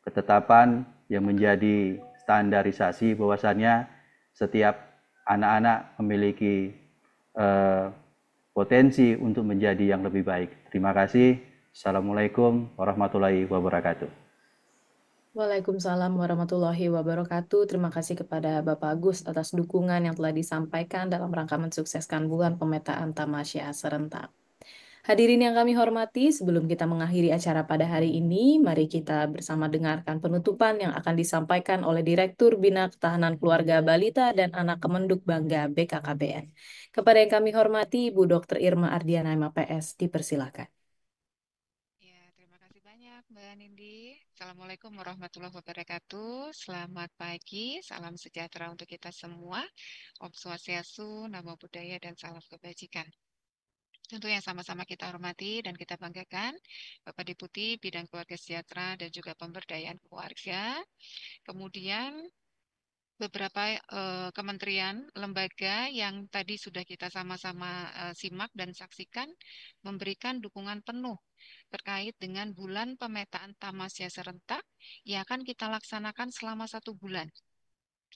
ketetapan yang menjadi standarisasi bahwasannya setiap anak-anak memiliki potensi untuk menjadi yang lebih baik. Terima kasih. Assalamualaikum warahmatullahi wabarakatuh. Waalaikumsalam warahmatullahi wabarakatuh. Terima kasih kepada Bapak Agus atas dukungan yang telah disampaikan dalam rangka mensukseskan bulan pemetaan Tamasya serentak. Hadirin yang kami hormati, sebelum kita mengakhiri acara pada hari ini, mari kita bersama dengarkan penutupan yang akan disampaikan oleh Direktur Bina Ketahanan Keluarga Balita dan Anak Kemenduk Bangga BKKBN. Kepada yang kami hormati, Ibu Dr. Irma Ardiana MAPS, dipersilakan. Mbak Nindi, Assalamualaikum warahmatullahi wabarakatuh. Selamat pagi, salam sejahtera untuk kita semua. Om Swastiastu, Namo Buddhaya, dan salam kebajikan. Tentu yang sama-sama kita hormati dan kita banggakan, Bapak Deputi Bidang Keluarga Sejahtera dan juga Pemberdayaan Keluarga. Kemudian beberapa kementerian, lembaga yang tadi sudah kita sama-sama simak dan saksikan memberikan dukungan penuh terkait dengan bulan pemetaan Tamasya serentak yang akan kita laksanakan selama 1 bulan,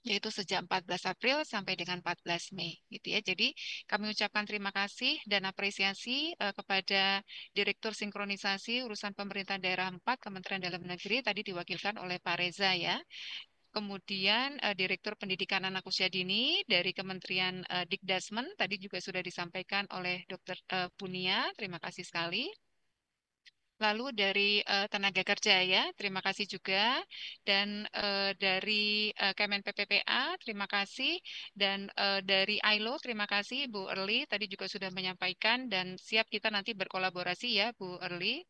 yaitu sejak 14 April sampai dengan 14 Mei gitu ya. Jadi kami ucapkan terima kasih dan apresiasi kepada Direktur Sinkronisasi Urusan Pemerintah Daerah 4 Kementerian Dalam Negeri, tadi diwakilkan oleh Pak Reza ya. kemudian Direktur Pendidikan Anak Usia Dini dari Kementerian Dikdasmen, tadi juga sudah disampaikan oleh Dr. Punia, terima kasih sekali. Lalu dari tenaga kerja ya, terima kasih juga. Dan dari Kemen PPPA, terima kasih. Dan dari ILO, terima kasih Bu Erli, tadi juga sudah menyampaikan dan siap kita nanti berkolaborasi ya Bu Erli.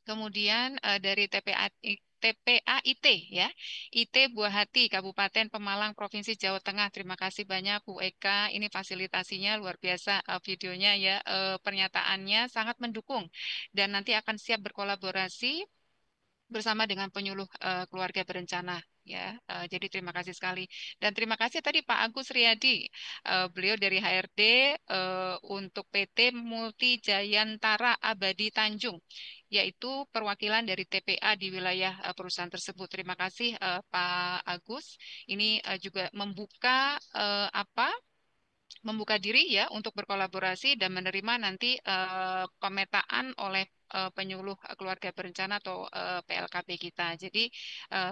Kemudian dari TPAIT ya, IT Buah Hati Kabupaten Pemalang Provinsi Jawa Tengah. Terima kasih banyak Bu Eka. Ini fasilitasinya luar biasa, videonya ya, pernyataannya sangat mendukung dan nanti akan siap berkolaborasi bersama dengan penyuluh keluarga berencana ya. Jadi terima kasih sekali dan terima kasih tadi Pak Agus Riyadi, beliau dari HRD untuk PT Multi Jayantara Abadi Tanjung, yaitu perwakilan dari TPA di wilayah perusahaan tersebut. Terima kasih Pak Agus. Ini juga membuka membuka diri ya untuk berkolaborasi dan menerima nanti pemetaan oleh penyuluh keluarga berencana atau PLKB kita. Jadi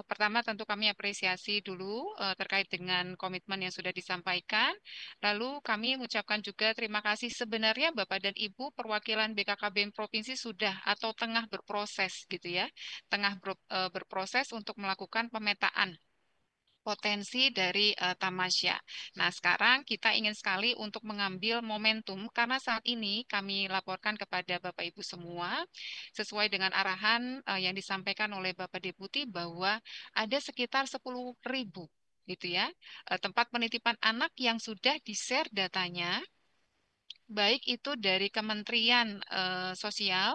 pertama tentu kami apresiasi dulu terkait dengan komitmen yang sudah disampaikan. Lalu kami mengucapkan juga terima kasih sebenarnya Bapak dan Ibu perwakilan BKKBN Provinsi sudah atau tengah berproses gitu ya. Tengah berproses untuk melakukan pemetaan potensi dari tamasya. Nah, sekarang kita ingin sekali untuk mengambil momentum karena saat ini kami laporkan kepada Bapak Ibu semua sesuai dengan arahan yang disampaikan oleh Bapak Deputi bahwa ada sekitar 10.000 gitu ya, tempat penitipan anak yang sudah di-share datanya baik itu dari Kementerian Sosial,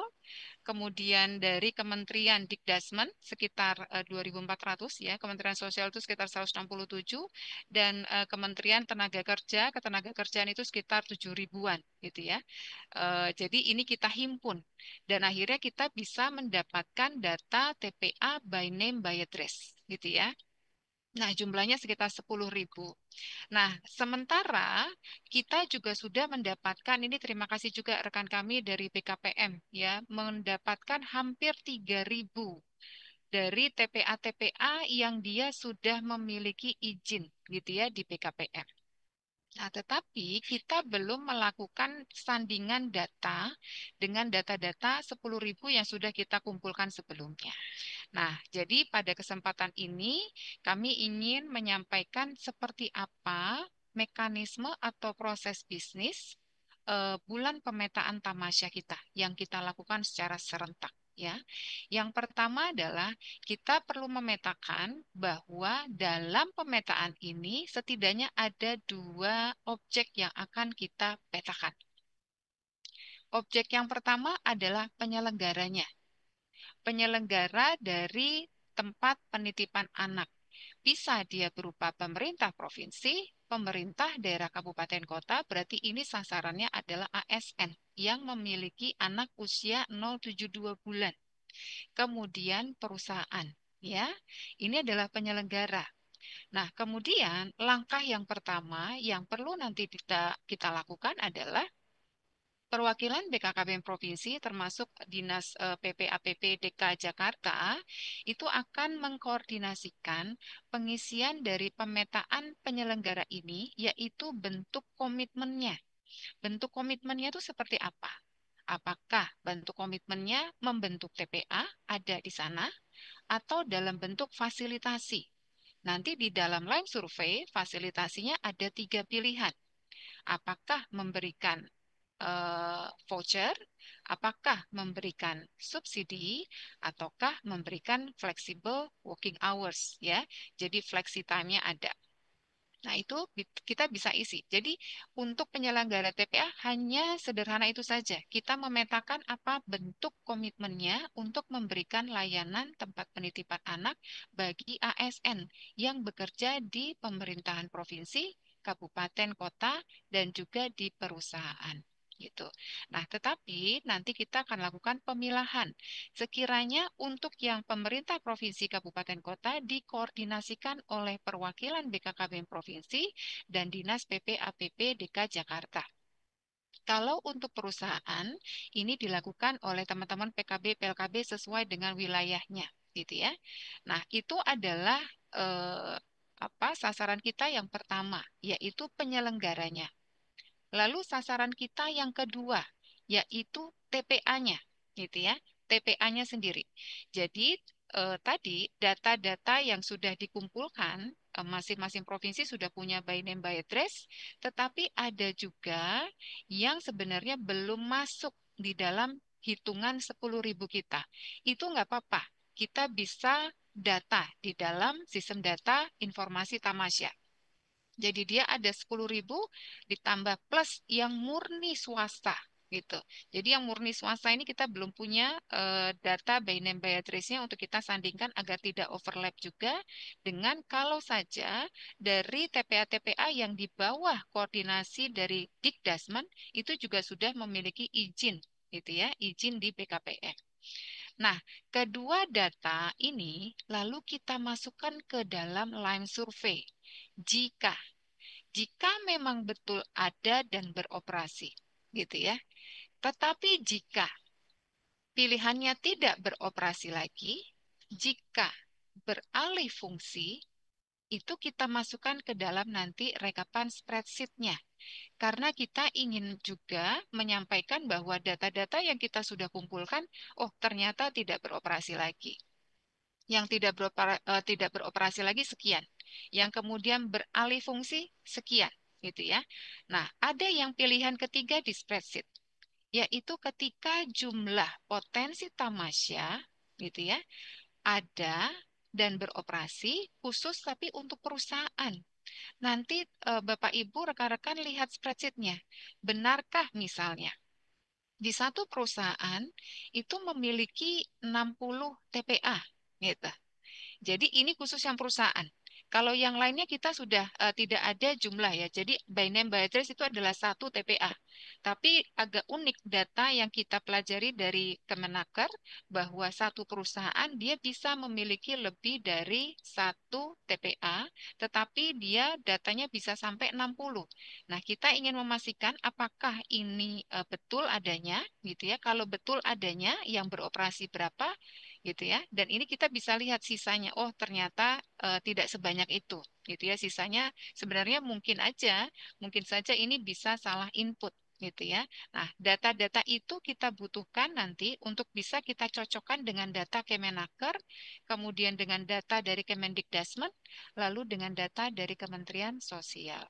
kemudian dari Kementerian Dikdasmen sekitar 2.400 ya, Kementerian Sosial itu sekitar 167 dan Kementerian Tenaga Kerja, Ketenagakerjaan itu sekitar 7.000-an gitu ya. Jadi ini kita himpun dan akhirnya kita bisa mendapatkan data TPA by name by address gitu ya. Nah, jumlahnya sekitar 10.000. Nah, sementara kita juga sudah mendapatkan, ini terima kasih juga rekan kami dari BKPM, ya, mendapatkan hampir 3.000 dari TPA-TPA yang dia sudah memiliki izin gitu ya di BKPM. Nah, tetapi kita belum melakukan sandingan data dengan data-data 10.000 yang sudah kita kumpulkan sebelumnya. Nah, jadi pada kesempatan ini kami ingin menyampaikan seperti apa mekanisme atau proses bisnis bulan pemetaan tamasya kita yang kita lakukan secara serentak. Ya, yang pertama adalah kita perlu memetakan bahwa dalam pemetaan ini setidaknya ada 2 objek yang akan kita petakan. Objek yang pertama adalah penyelenggaranya. Penyelenggara dari tempat penitipan anak. Bisa dia berupa pemerintah provinsi, pemerintah daerah kabupaten kota, berarti ini sasarannya adalah ASN yang memiliki anak usia 072 bulan. Kemudian perusahaan, ya. Ini adalah penyelenggara. Nah, kemudian langkah yang pertama yang perlu nanti kita lakukan adalah perwakilan BKKBN Provinsi termasuk Dinas PPAPP DK Jakarta itu akan mengkoordinasikan pengisian dari pemetaan penyelenggara ini yaitu bentuk komitmennya. Bentuk komitmennya itu seperti apa? Apakah bentuk komitmennya membentuk TPA ada di sana atau dalam bentuk fasilitasi? Nanti di dalam line survei fasilitasinya ada 3 pilihan. Apakah memberikan voucher, apakah memberikan subsidi, ataukah memberikan flexible working hours ya. Jadi flexi time-nya ada. Nah, itu kita bisa isi. Jadi, untuk penyelenggara TPA hanya sederhana itu saja. Kita memetakan apa bentuk komitmennya untuk memberikan layanan tempat penitipan anak bagi ASN yang bekerja di pemerintahan provinsi, kabupaten, kota, dan juga di perusahaan. Gitu. Nah, tetapi nanti kita akan lakukan pemilahan. Sekiranya untuk yang pemerintah provinsi, kabupaten, kota dikoordinasikan oleh perwakilan BKKBN Provinsi dan Dinas PPAPP DK Jakarta. Kalau untuk perusahaan, ini dilakukan oleh teman-teman PKB, PLKB sesuai dengan wilayahnya, gitu ya. Nah, itu adalah sasaran kita yang pertama, yaitu penyelenggaranya. Lalu sasaran kita yang kedua, yaitu TPA-nya, gitu ya, TPA-nya sendiri. Jadi tadi data-data yang sudah dikumpulkan, masing-masing provinsi sudah punya by name by address, tetapi ada juga yang sebenarnya belum masuk di dalam hitungan 10.000 kita. Itu nggak apa-apa, kita bisa data di dalam sistem data informasi Tamasya. Jadi dia ada 10.000 ditambah plus yang murni swasta gitu. Jadi yang murni swasta ini kita belum punya data by name by address-nya untuk kita sandingkan agar tidak overlap juga dengan kalau saja dari TPA-TPA yang di bawah koordinasi dari Dikdasmen itu juga sudah memiliki izin gitu ya, izin di BKPM. Nah, kedua data ini lalu kita masukkan ke dalam Lime Survey. Jika memang betul ada dan beroperasi, gitu ya. Tetapi jika pilihannya tidak beroperasi lagi, jika beralih fungsi, itu kita masukkan ke dalam nanti rekapan spreadsheet-nya. Karena kita ingin juga menyampaikan bahwa data-data yang kita sudah kumpulkan, oh ternyata tidak beroperasi lagi. Yang tidak beroperasi lagi sekian. Yang kemudian beralih fungsi sekian, gitu ya. Nah, ada yang pilihan ketiga di spreadsheet, yaitu ketika jumlah potensi Tamasya, gitu ya, ada dan beroperasi khusus tapi untuk perusahaan. Nanti Bapak Ibu rekan-rekan lihat spreadsheet-nya. Benarkah misalnya di satu perusahaan itu memiliki 60 TPA, gitu. Jadi ini khusus yang perusahaan. Kalau yang lainnya kita sudah tidak ada jumlah ya. Jadi by name by address itu adalah 1 TPA. Tapi agak unik data yang kita pelajari dari Kemenaker bahwa satu perusahaan dia bisa memiliki lebih dari 1 TPA, tetapi dia datanya bisa sampai 60. Nah, kita ingin memastikan apakah ini betul adanya gitu ya. Kalau betul adanya yang beroperasi berapa gitu ya. Dan ini kita bisa lihat sisanya. Oh, ternyata tidak sebanyak itu, gitu ya. Sisanya sebenarnya mungkin saja ini bisa salah input, gitu ya. Nah, data-data itu kita butuhkan nanti untuk bisa kita cocokkan dengan data Kemenaker, kemudian dengan data dari Kemendikdasmen, lalu dengan data dari Kementerian Sosial.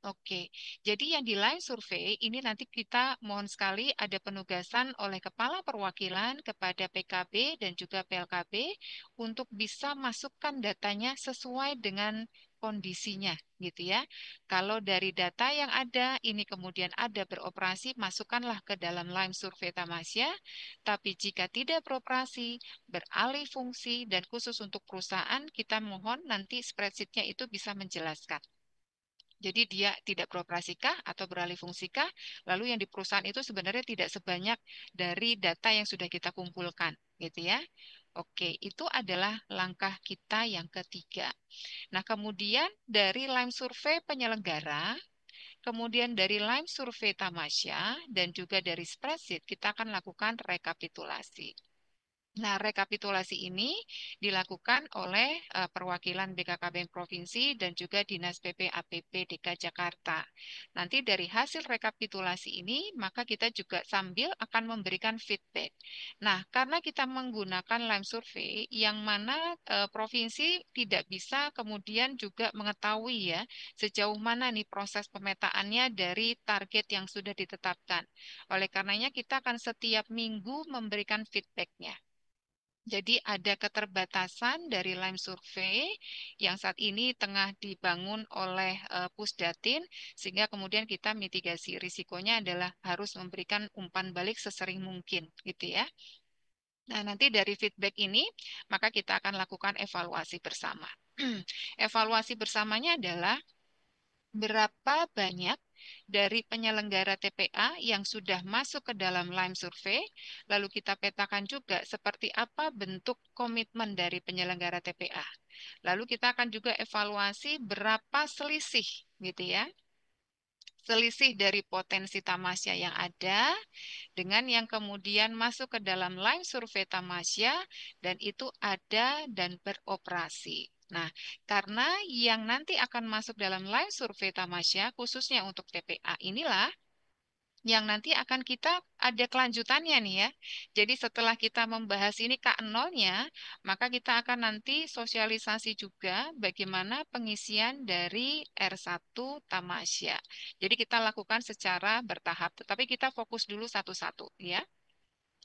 Oke, jadi yang di line survey ini nanti kita mohon sekali ada penugasan oleh Kepala Perwakilan kepada PKB dan juga PLKB untuk bisa masukkan datanya sesuai dengan kondisinya gitu ya. Kalau dari data yang ada ini kemudian ada beroperasi, masukkanlah ke dalam line survey Tamasya. Tapi jika tidak beroperasi, beralih fungsi dan khusus untuk perusahaan, kita mohon nanti spreadsheet-nya itu bisa menjelaskan. Jadi dia tidak beroperasikah atau beralih fungsikah, lalu yang di perusahaan itu sebenarnya tidak sebanyak dari data yang sudah kita kumpulkan, gitu ya. Oke, itu adalah langkah kita yang ketiga. Nah, kemudian dari Lime Survey penyelenggara, kemudian dari Lime Survey Tamasya, dan juga dari spreadsheet, kita akan lakukan rekapitulasi. Nah, rekapitulasi ini dilakukan oleh perwakilan BKKBN Provinsi dan juga Dinas PPAPP DKI Jakarta. Nanti dari hasil rekapitulasi ini, maka kita juga sambil akan memberikan feedback. Nah, karena kita menggunakan Lime Survey, yang mana provinsi tidak bisa kemudian juga mengetahui ya, sejauh mana nih proses pemetaannya dari target yang sudah ditetapkan. Oleh karenanya, kita akan setiap minggu memberikan feedbacknya. Jadi ada keterbatasan dari Lime Survey yang saat ini tengah dibangun oleh Pusdatin, sehingga kemudian kita mitigasi risikonya adalah harus memberikan umpan balik sesering mungkin, gitu ya. Nah, nanti dari feedback ini, maka kita akan lakukan evaluasi bersama. Evaluasi bersamanya adalah berapa banyak dari penyelenggara TPA yang sudah masuk ke dalam Lime Survey, lalu kita petakan juga seperti apa bentuk komitmen dari penyelenggara TPA. Lalu kita akan juga evaluasi berapa selisih, gitu ya. Selisih dari potensi Tamasya yang ada dengan yang kemudian masuk ke dalam Lime Survey Tamasya dan itu ada dan beroperasi. Nah, karena yang nanti akan masuk dalam live survei Tamasya, khususnya untuk TPA inilah yang nanti akan kita ada kelanjutannya nih ya. Jadi setelah kita membahas ini K0-nya, maka kita akan nanti sosialisasi juga bagaimana pengisian dari R1 Tamasya. Jadi kita lakukan secara bertahap, tetapi kita fokus dulu satu-satu ya.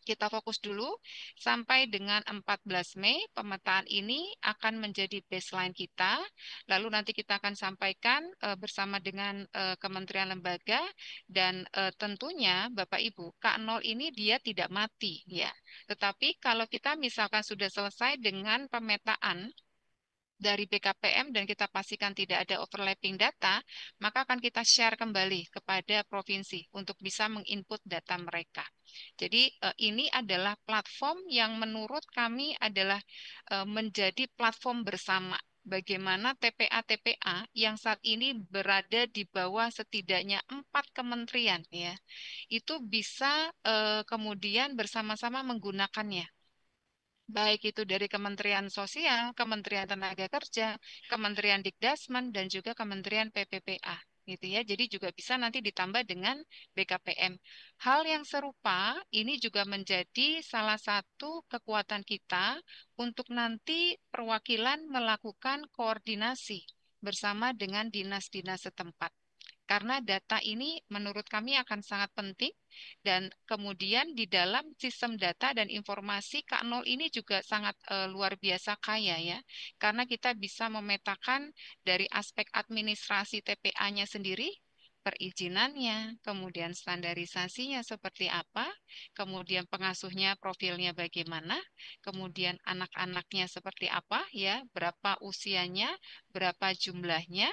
Kita fokus dulu sampai dengan 14 Mei pemetaan ini akan menjadi baseline kita. Lalu nanti kita akan sampaikan bersama dengan kementerian lembaga dan tentunya Bapak Ibu K0 ini dia tidak mati ya. Tetapi kalau kita misalkan sudah selesai dengan pemetaan dari BKPM dan kita pastikan tidak ada overlapping data, maka akan kita share kembali kepada provinsi untuk bisa menginput data mereka. Jadi ini adalah platform yang menurut kami adalah menjadi platform bersama. Bagaimana TPA-TPA yang saat ini berada di bawah setidaknya 4 kementerian ya, itu bisa kemudian bersama-sama menggunakannya baik itu dari Kementerian Sosial, Kementerian Tenaga Kerja, Kementerian Dikdasmen, dan juga Kementerian PPPA. Gitu ya. Jadi juga bisa nanti ditambah dengan BKPM. Hal yang serupa ini juga menjadi salah satu kekuatan kita untuk nanti perwakilan melakukan koordinasi bersama dengan dinas-dinas setempat. Karena data ini menurut kami akan sangat penting dan kemudian di dalam sistem data dan informasi K0 ini juga sangat luar biasa kaya ya. Karena kita bisa memetakan dari aspek administrasi TPA-nya sendiri, perizinannya, kemudian standarisasinya seperti apa, kemudian pengasuhnya profilnya bagaimana, kemudian anak-anaknya seperti apa ya, berapa usianya, berapa jumlahnya,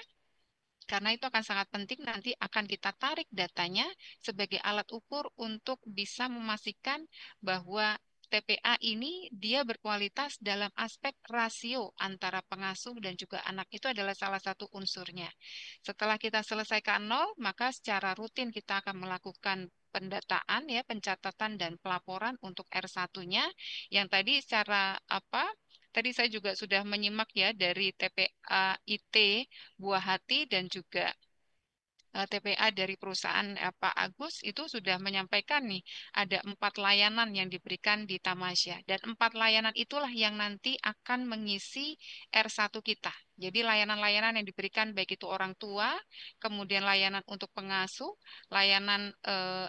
karena itu akan sangat penting nanti akan kita tarik datanya sebagai alat ukur untuk bisa memastikan bahwa TPA ini dia berkualitas dalam aspek rasio antara pengasuh dan juga anak. Itu adalah salah satu unsurnya. Setelah kita selesaikan nol, maka secara rutin kita akan melakukan pendataan ya, pencatatan dan pelaporan untuk R1-nya yang tadi secara apa? Tadi saya juga sudah menyimak ya dari TPA IT Buah Hati dan juga TPA dari perusahaan Pak Agus itu sudah menyampaikan nih ada 4 layanan yang diberikan di Tamasya dan 4 layanan itulah yang nanti akan mengisi R1 kita. Jadi layanan-layanan yang diberikan baik itu orang tua, kemudian layanan untuk pengasuh, layanan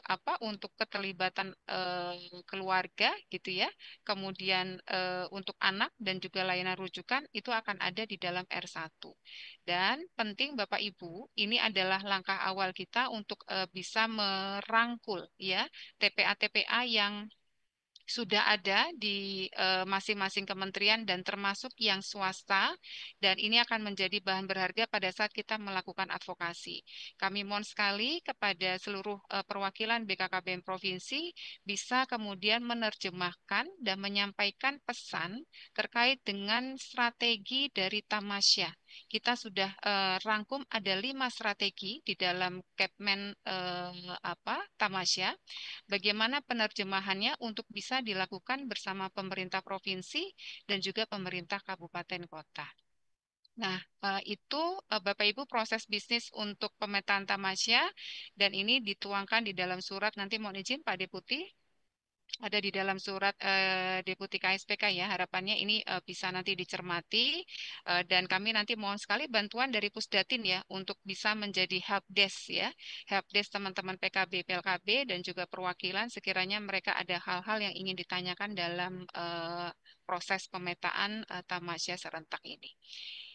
apa untuk keterlibatan keluarga gitu ya, kemudian untuk anak dan juga layanan rujukan itu akan ada di dalam R1. Dan penting Bapak Ibu, ini adalah langkah awal kita untuk bisa merangkul ya TPA-TPA yang sudah ada di masing-masing kementerian dan termasuk yang swasta dan ini akan menjadi bahan berharga pada saat kita melakukan advokasi. Kami mohon sekali kepada seluruh perwakilan BKKBN provinsi bisa kemudian menerjemahkan dan menyampaikan pesan terkait dengan strategi dari Tamasya. Kita sudah rangkum ada 5 strategi di dalam Kepmen apa Tamasya. Bagaimana penerjemahannya untuk bisa dilakukan bersama pemerintah provinsi dan juga pemerintah kabupaten kota. Nah, itu Bapak Ibu proses bisnis untuk pemetaan Tamasya dan ini dituangkan di dalam surat nanti mohon izin Pak Deputi ada di dalam surat Deputi KSPK ya. Harapannya ini bisa nanti dicermati dan kami nanti mohon sekali bantuan dari Pusdatin ya untuk bisa menjadi helpdesk ya. Helpdesk teman-teman PKB, PLKB dan juga perwakilan sekiranya mereka ada hal-hal yang ingin ditanyakan dalam proses pemetaan Tamasya serentak ini.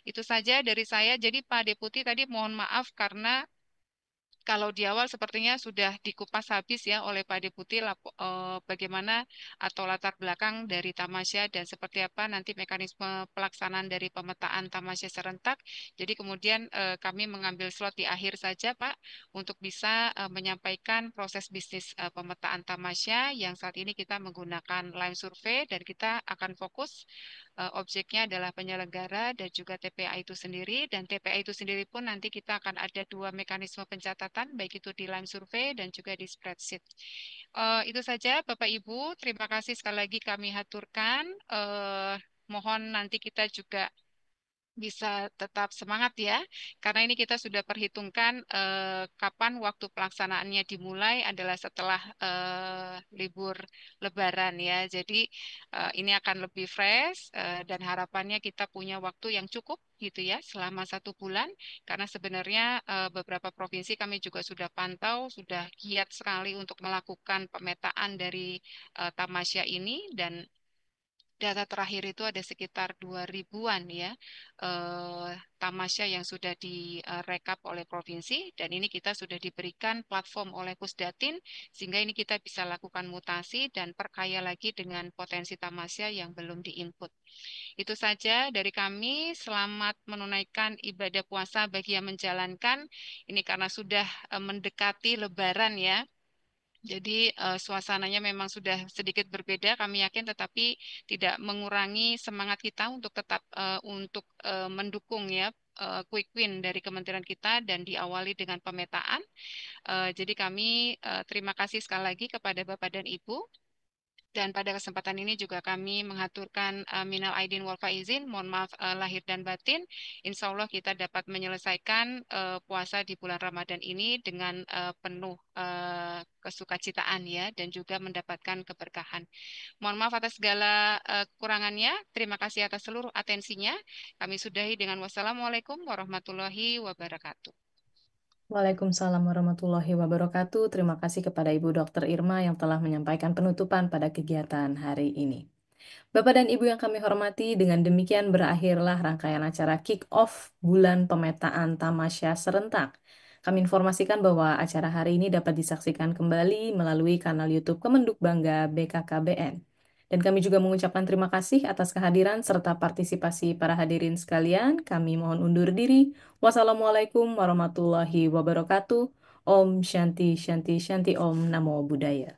Itu saja dari saya. Jadi Pak Deputi tadi mohon maaf karena kalau di awal sepertinya sudah dikupas habis ya oleh Pak Deputi bagaimana atau latar belakang dari Tamasya dan seperti apa nanti mekanisme pelaksanaan dari pemetaan Tamasya serentak. Jadi kemudian kami mengambil slot di akhir saja Pak untuk bisa menyampaikan proses bisnis pemetaan Tamasya yang saat ini kita menggunakan line survey dan kita akan fokus objeknya adalah penyelenggara dan juga TPA itu sendiri dan TPA itu sendiri pun nanti kita akan ada 2 mekanisme pencatatan baik itu di line survey dan juga di spreadsheet. Itu saja Bapak Ibu, terima kasih sekali lagi kami haturkan. Mohon nanti kita juga bisa tetap semangat ya, karena ini kita sudah perhitungkan kapan waktu pelaksanaannya dimulai adalah setelah libur Lebaran ya. Jadi ini akan lebih fresh dan harapannya kita punya waktu yang cukup gitu ya selama 1 bulan, karena sebenarnya beberapa provinsi kami juga sudah pantau, sudah giat sekali untuk melakukan pemetaan dari tamasya ini, dan data terakhir itu ada sekitar 2000-an ya tamasya yang sudah direkap oleh provinsi, dan ini kita sudah diberikan platform oleh Pusdatin sehingga ini kita bisa lakukan mutasi dan perkaya lagi dengan potensi tamasya yang belum diinput. Itu saja dari kami. Selamat menunaikan ibadah puasa bagi yang menjalankan. Ini karena sudah mendekati Lebaran ya. Jadi suasananya memang sudah sedikit berbeda, kami yakin, tetapi tidak mengurangi semangat kita untuk tetap mendukung ya quick win dari kementerian kita dan diawali dengan pemetaan. Jadi kami terima kasih sekali lagi kepada Bapak dan Ibu. Dan pada kesempatan ini juga kami mengaturkan minal aidin wal faizin, mohon maaf lahir dan batin. Insya Allah kita dapat menyelesaikan puasa di bulan Ramadan ini dengan penuh kesukacitaan ya, dan juga mendapatkan keberkahan. Mohon maaf atas segala kekurangannya. Terima kasih atas seluruh atensinya. Kami sudahi dengan wassalamualaikum warahmatullahi wabarakatuh. Waalaikumsalam warahmatullahi wabarakatuh. Terima kasih kepada Ibu Dr. Irma yang telah menyampaikan penutupan pada kegiatan hari ini. Bapak dan Ibu yang kami hormati, dengan demikian berakhirlah rangkaian acara kick-off bulan pemetaan tamasya serentak. Kami informasikan bahwa acara hari ini dapat disaksikan kembali melalui kanal YouTube Kemenduk Bangga BKKBN. Dan kami juga mengucapkan terima kasih atas kehadiran serta partisipasi para hadirin sekalian. Kami mohon undur diri. Wassalamualaikum warahmatullahi wabarakatuh. Om Shanti Shanti Shanti Om Namo Buddhaya.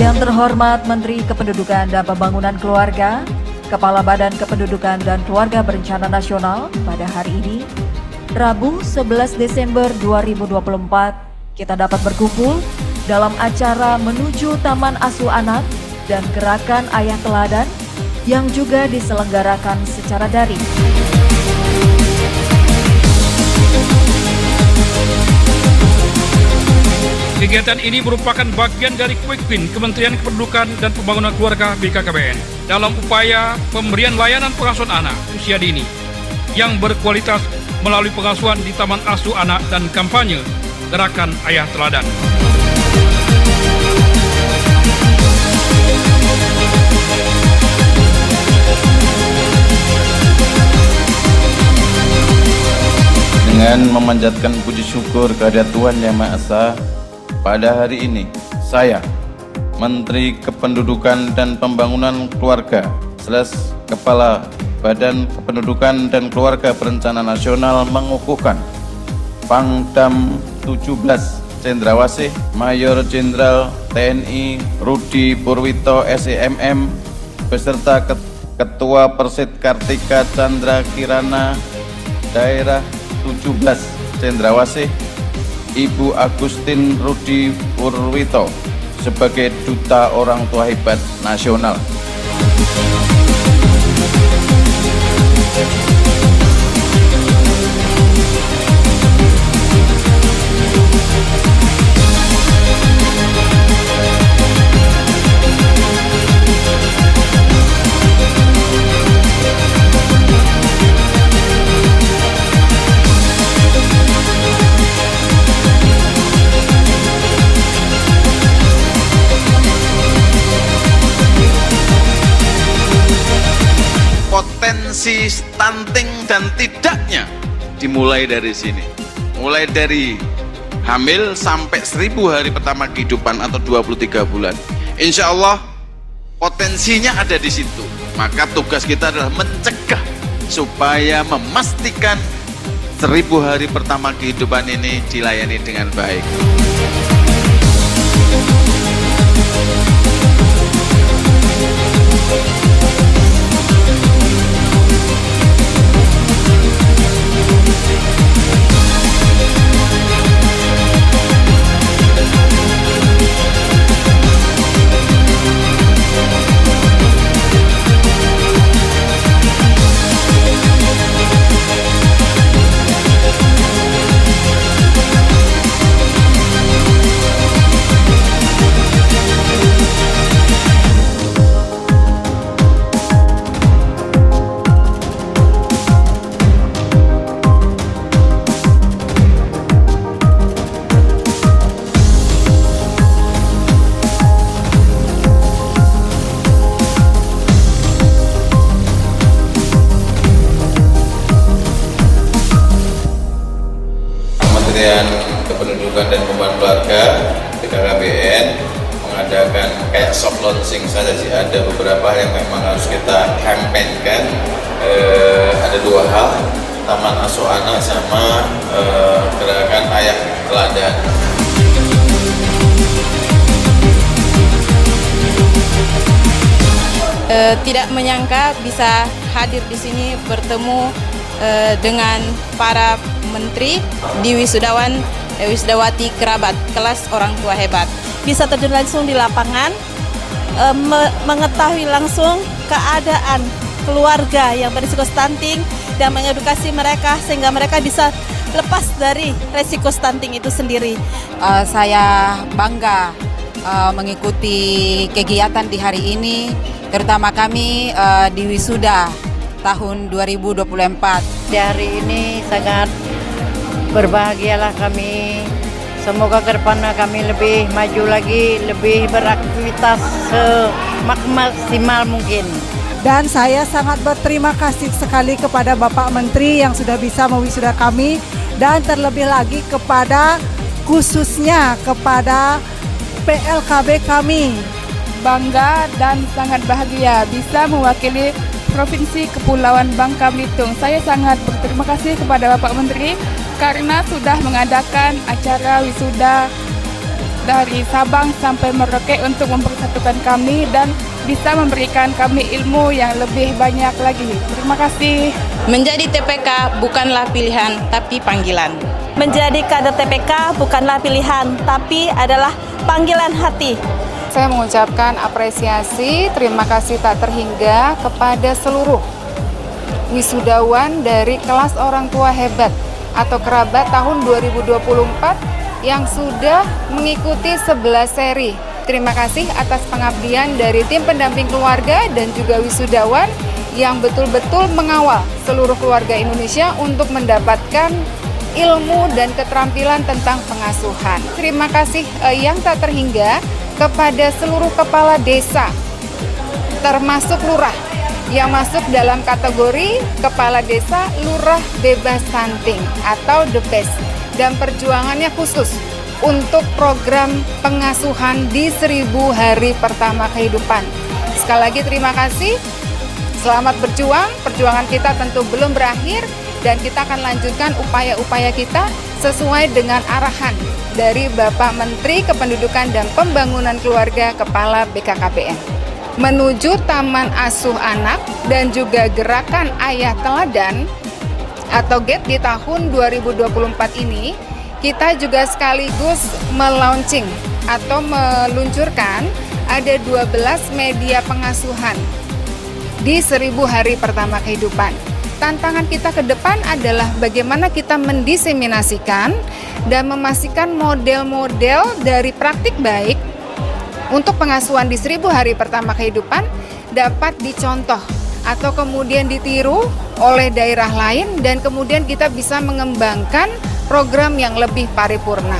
Yang terhormat Menteri Kependudukan dan Pembangunan Keluarga, Kepala Badan Kependudukan dan Keluarga Berencana Nasional, pada hari ini, Rabu 11 Desember 2024, kita dapat berkumpul dalam acara menuju Taman Asuh Anak dan Gerakan Ayah Teladan yang juga diselenggarakan secara daring. Kegiatan ini merupakan bagian dari Quick Win Kementerian Kependudukan dan Pembangunan Keluarga BKKBN dalam upaya pemberian layanan pengasuhan anak usia dini yang berkualitas melalui pengasuhan di Taman Asuh Anak dan kampanye Gerakan Ayah Teladan. Dengan memanjatkan puji syukur kehadirat Tuhan Yang Maha Esa, pada hari ini, saya, Menteri Kependudukan dan Pembangunan Keluarga, Kepala Badan Kependudukan dan Keluarga Berencana Nasional mengukuhkan Pangdam 17 Cendrawasih Mayor Jenderal TNI Rudi Purwito SEMM beserta Ketua Persit Kartika Chandra Kirana Daerah 17 Cendrawasih Ibu Agustin Rudi Purwito sebagai Duta Orang Tua Hebat Nasional. potensi stunting dan tidaknya dimulai dari sini. Mulai dari hamil sampai 1000 hari pertama kehidupan atau 23 bulan. Insya Allah potensinya ada di situ. Maka tugas kita adalah mencegah supaya memastikan 1000 hari pertama kehidupan ini dilayani dengan baik. Kementerian Kependudukan dan Pembangunan Keluarga BKKBN mengadakan kayak soft launching saja sih. Ada beberapa yang memang harus kita campaignkan. Ada 2 hal, Taman Asuh Anak sama gerakan Ayah Teladan. Tidak menyangka bisa hadir di sini bertemu dengan para menteri di wisudawati kerabat kelas orang tua hebat. Bisa terjun langsung di lapangan, mengetahui langsung keadaan keluarga yang berisiko stunting dan mengedukasi mereka sehingga mereka bisa lepas dari resiko stunting itu sendiri. Saya bangga mengikuti kegiatan di hari ini, terutama kami di wisuda tahun 2024. Di hari ini sangat berbahagialah kami. Semoga ke depannya kami lebih maju lagi, lebih beraktivitas semaksimal mungkin. Dan saya sangat berterima kasih sekali kepada Bapak Menteri yang sudah bisa mewisuda kami, dan terlebih lagi kepada khususnya kepada PLKB kami. Bangga dan sangat bahagia bisa mewakili Provinsi Kepulauan Bangka Belitung. Saya sangat berterima kasih kepada Bapak Menteri karena sudah mengadakan acara wisuda dari Sabang sampai Merauke untuk mempersatukan kami dan bisa memberikan kami ilmu yang lebih banyak lagi. Terima kasih. Menjadi TPK bukanlah pilihan, tapi panggilan. Menjadi kader TPK bukanlah pilihan, tapi adalah panggilan hati. Saya mengucapkan apresiasi, terima kasih tak terhingga kepada seluruh wisudawan dari kelas orang tua hebat atau kerabat tahun 2024 yang sudah mengikuti 11 seri. Terima kasih atas pengabdian dari tim pendamping keluarga dan juga wisudawan yang betul-betul mengawal seluruh keluarga Indonesia untuk mendapatkan ilmu dan keterampilan tentang pengasuhan. Terima kasih yang tak terhingga kepada seluruh kepala desa, termasuk lurah, yang masuk dalam kategori kepala desa lurah bebas stunting atau the best, dan perjuangannya khusus untuk program pengasuhan di 1000 hari pertama kehidupan. Sekali lagi terima kasih, selamat berjuang, perjuangan kita tentu belum berakhir dan kita akan lanjutkan upaya-upaya kita sesuai dengan arahan dari Bapak Menteri Kependudukan dan Pembangunan Keluarga Kepala BKKBN. Menuju Taman Asuh Anak dan juga gerakan Ayah Teladan atau GATE di tahun 2024 ini, kita juga sekaligus melaunching atau meluncurkan ada 12 media pengasuhan di 1000 hari pertama kehidupan. Tantangan kita ke depan adalah bagaimana kita mendiseminasikan dan memastikan model-model dari praktik baik untuk pengasuhan di 1000 hari pertama kehidupan dapat dicontoh atau kemudian ditiru oleh daerah lain dan kemudian kita bisa mengembangkan program yang lebih paripurna.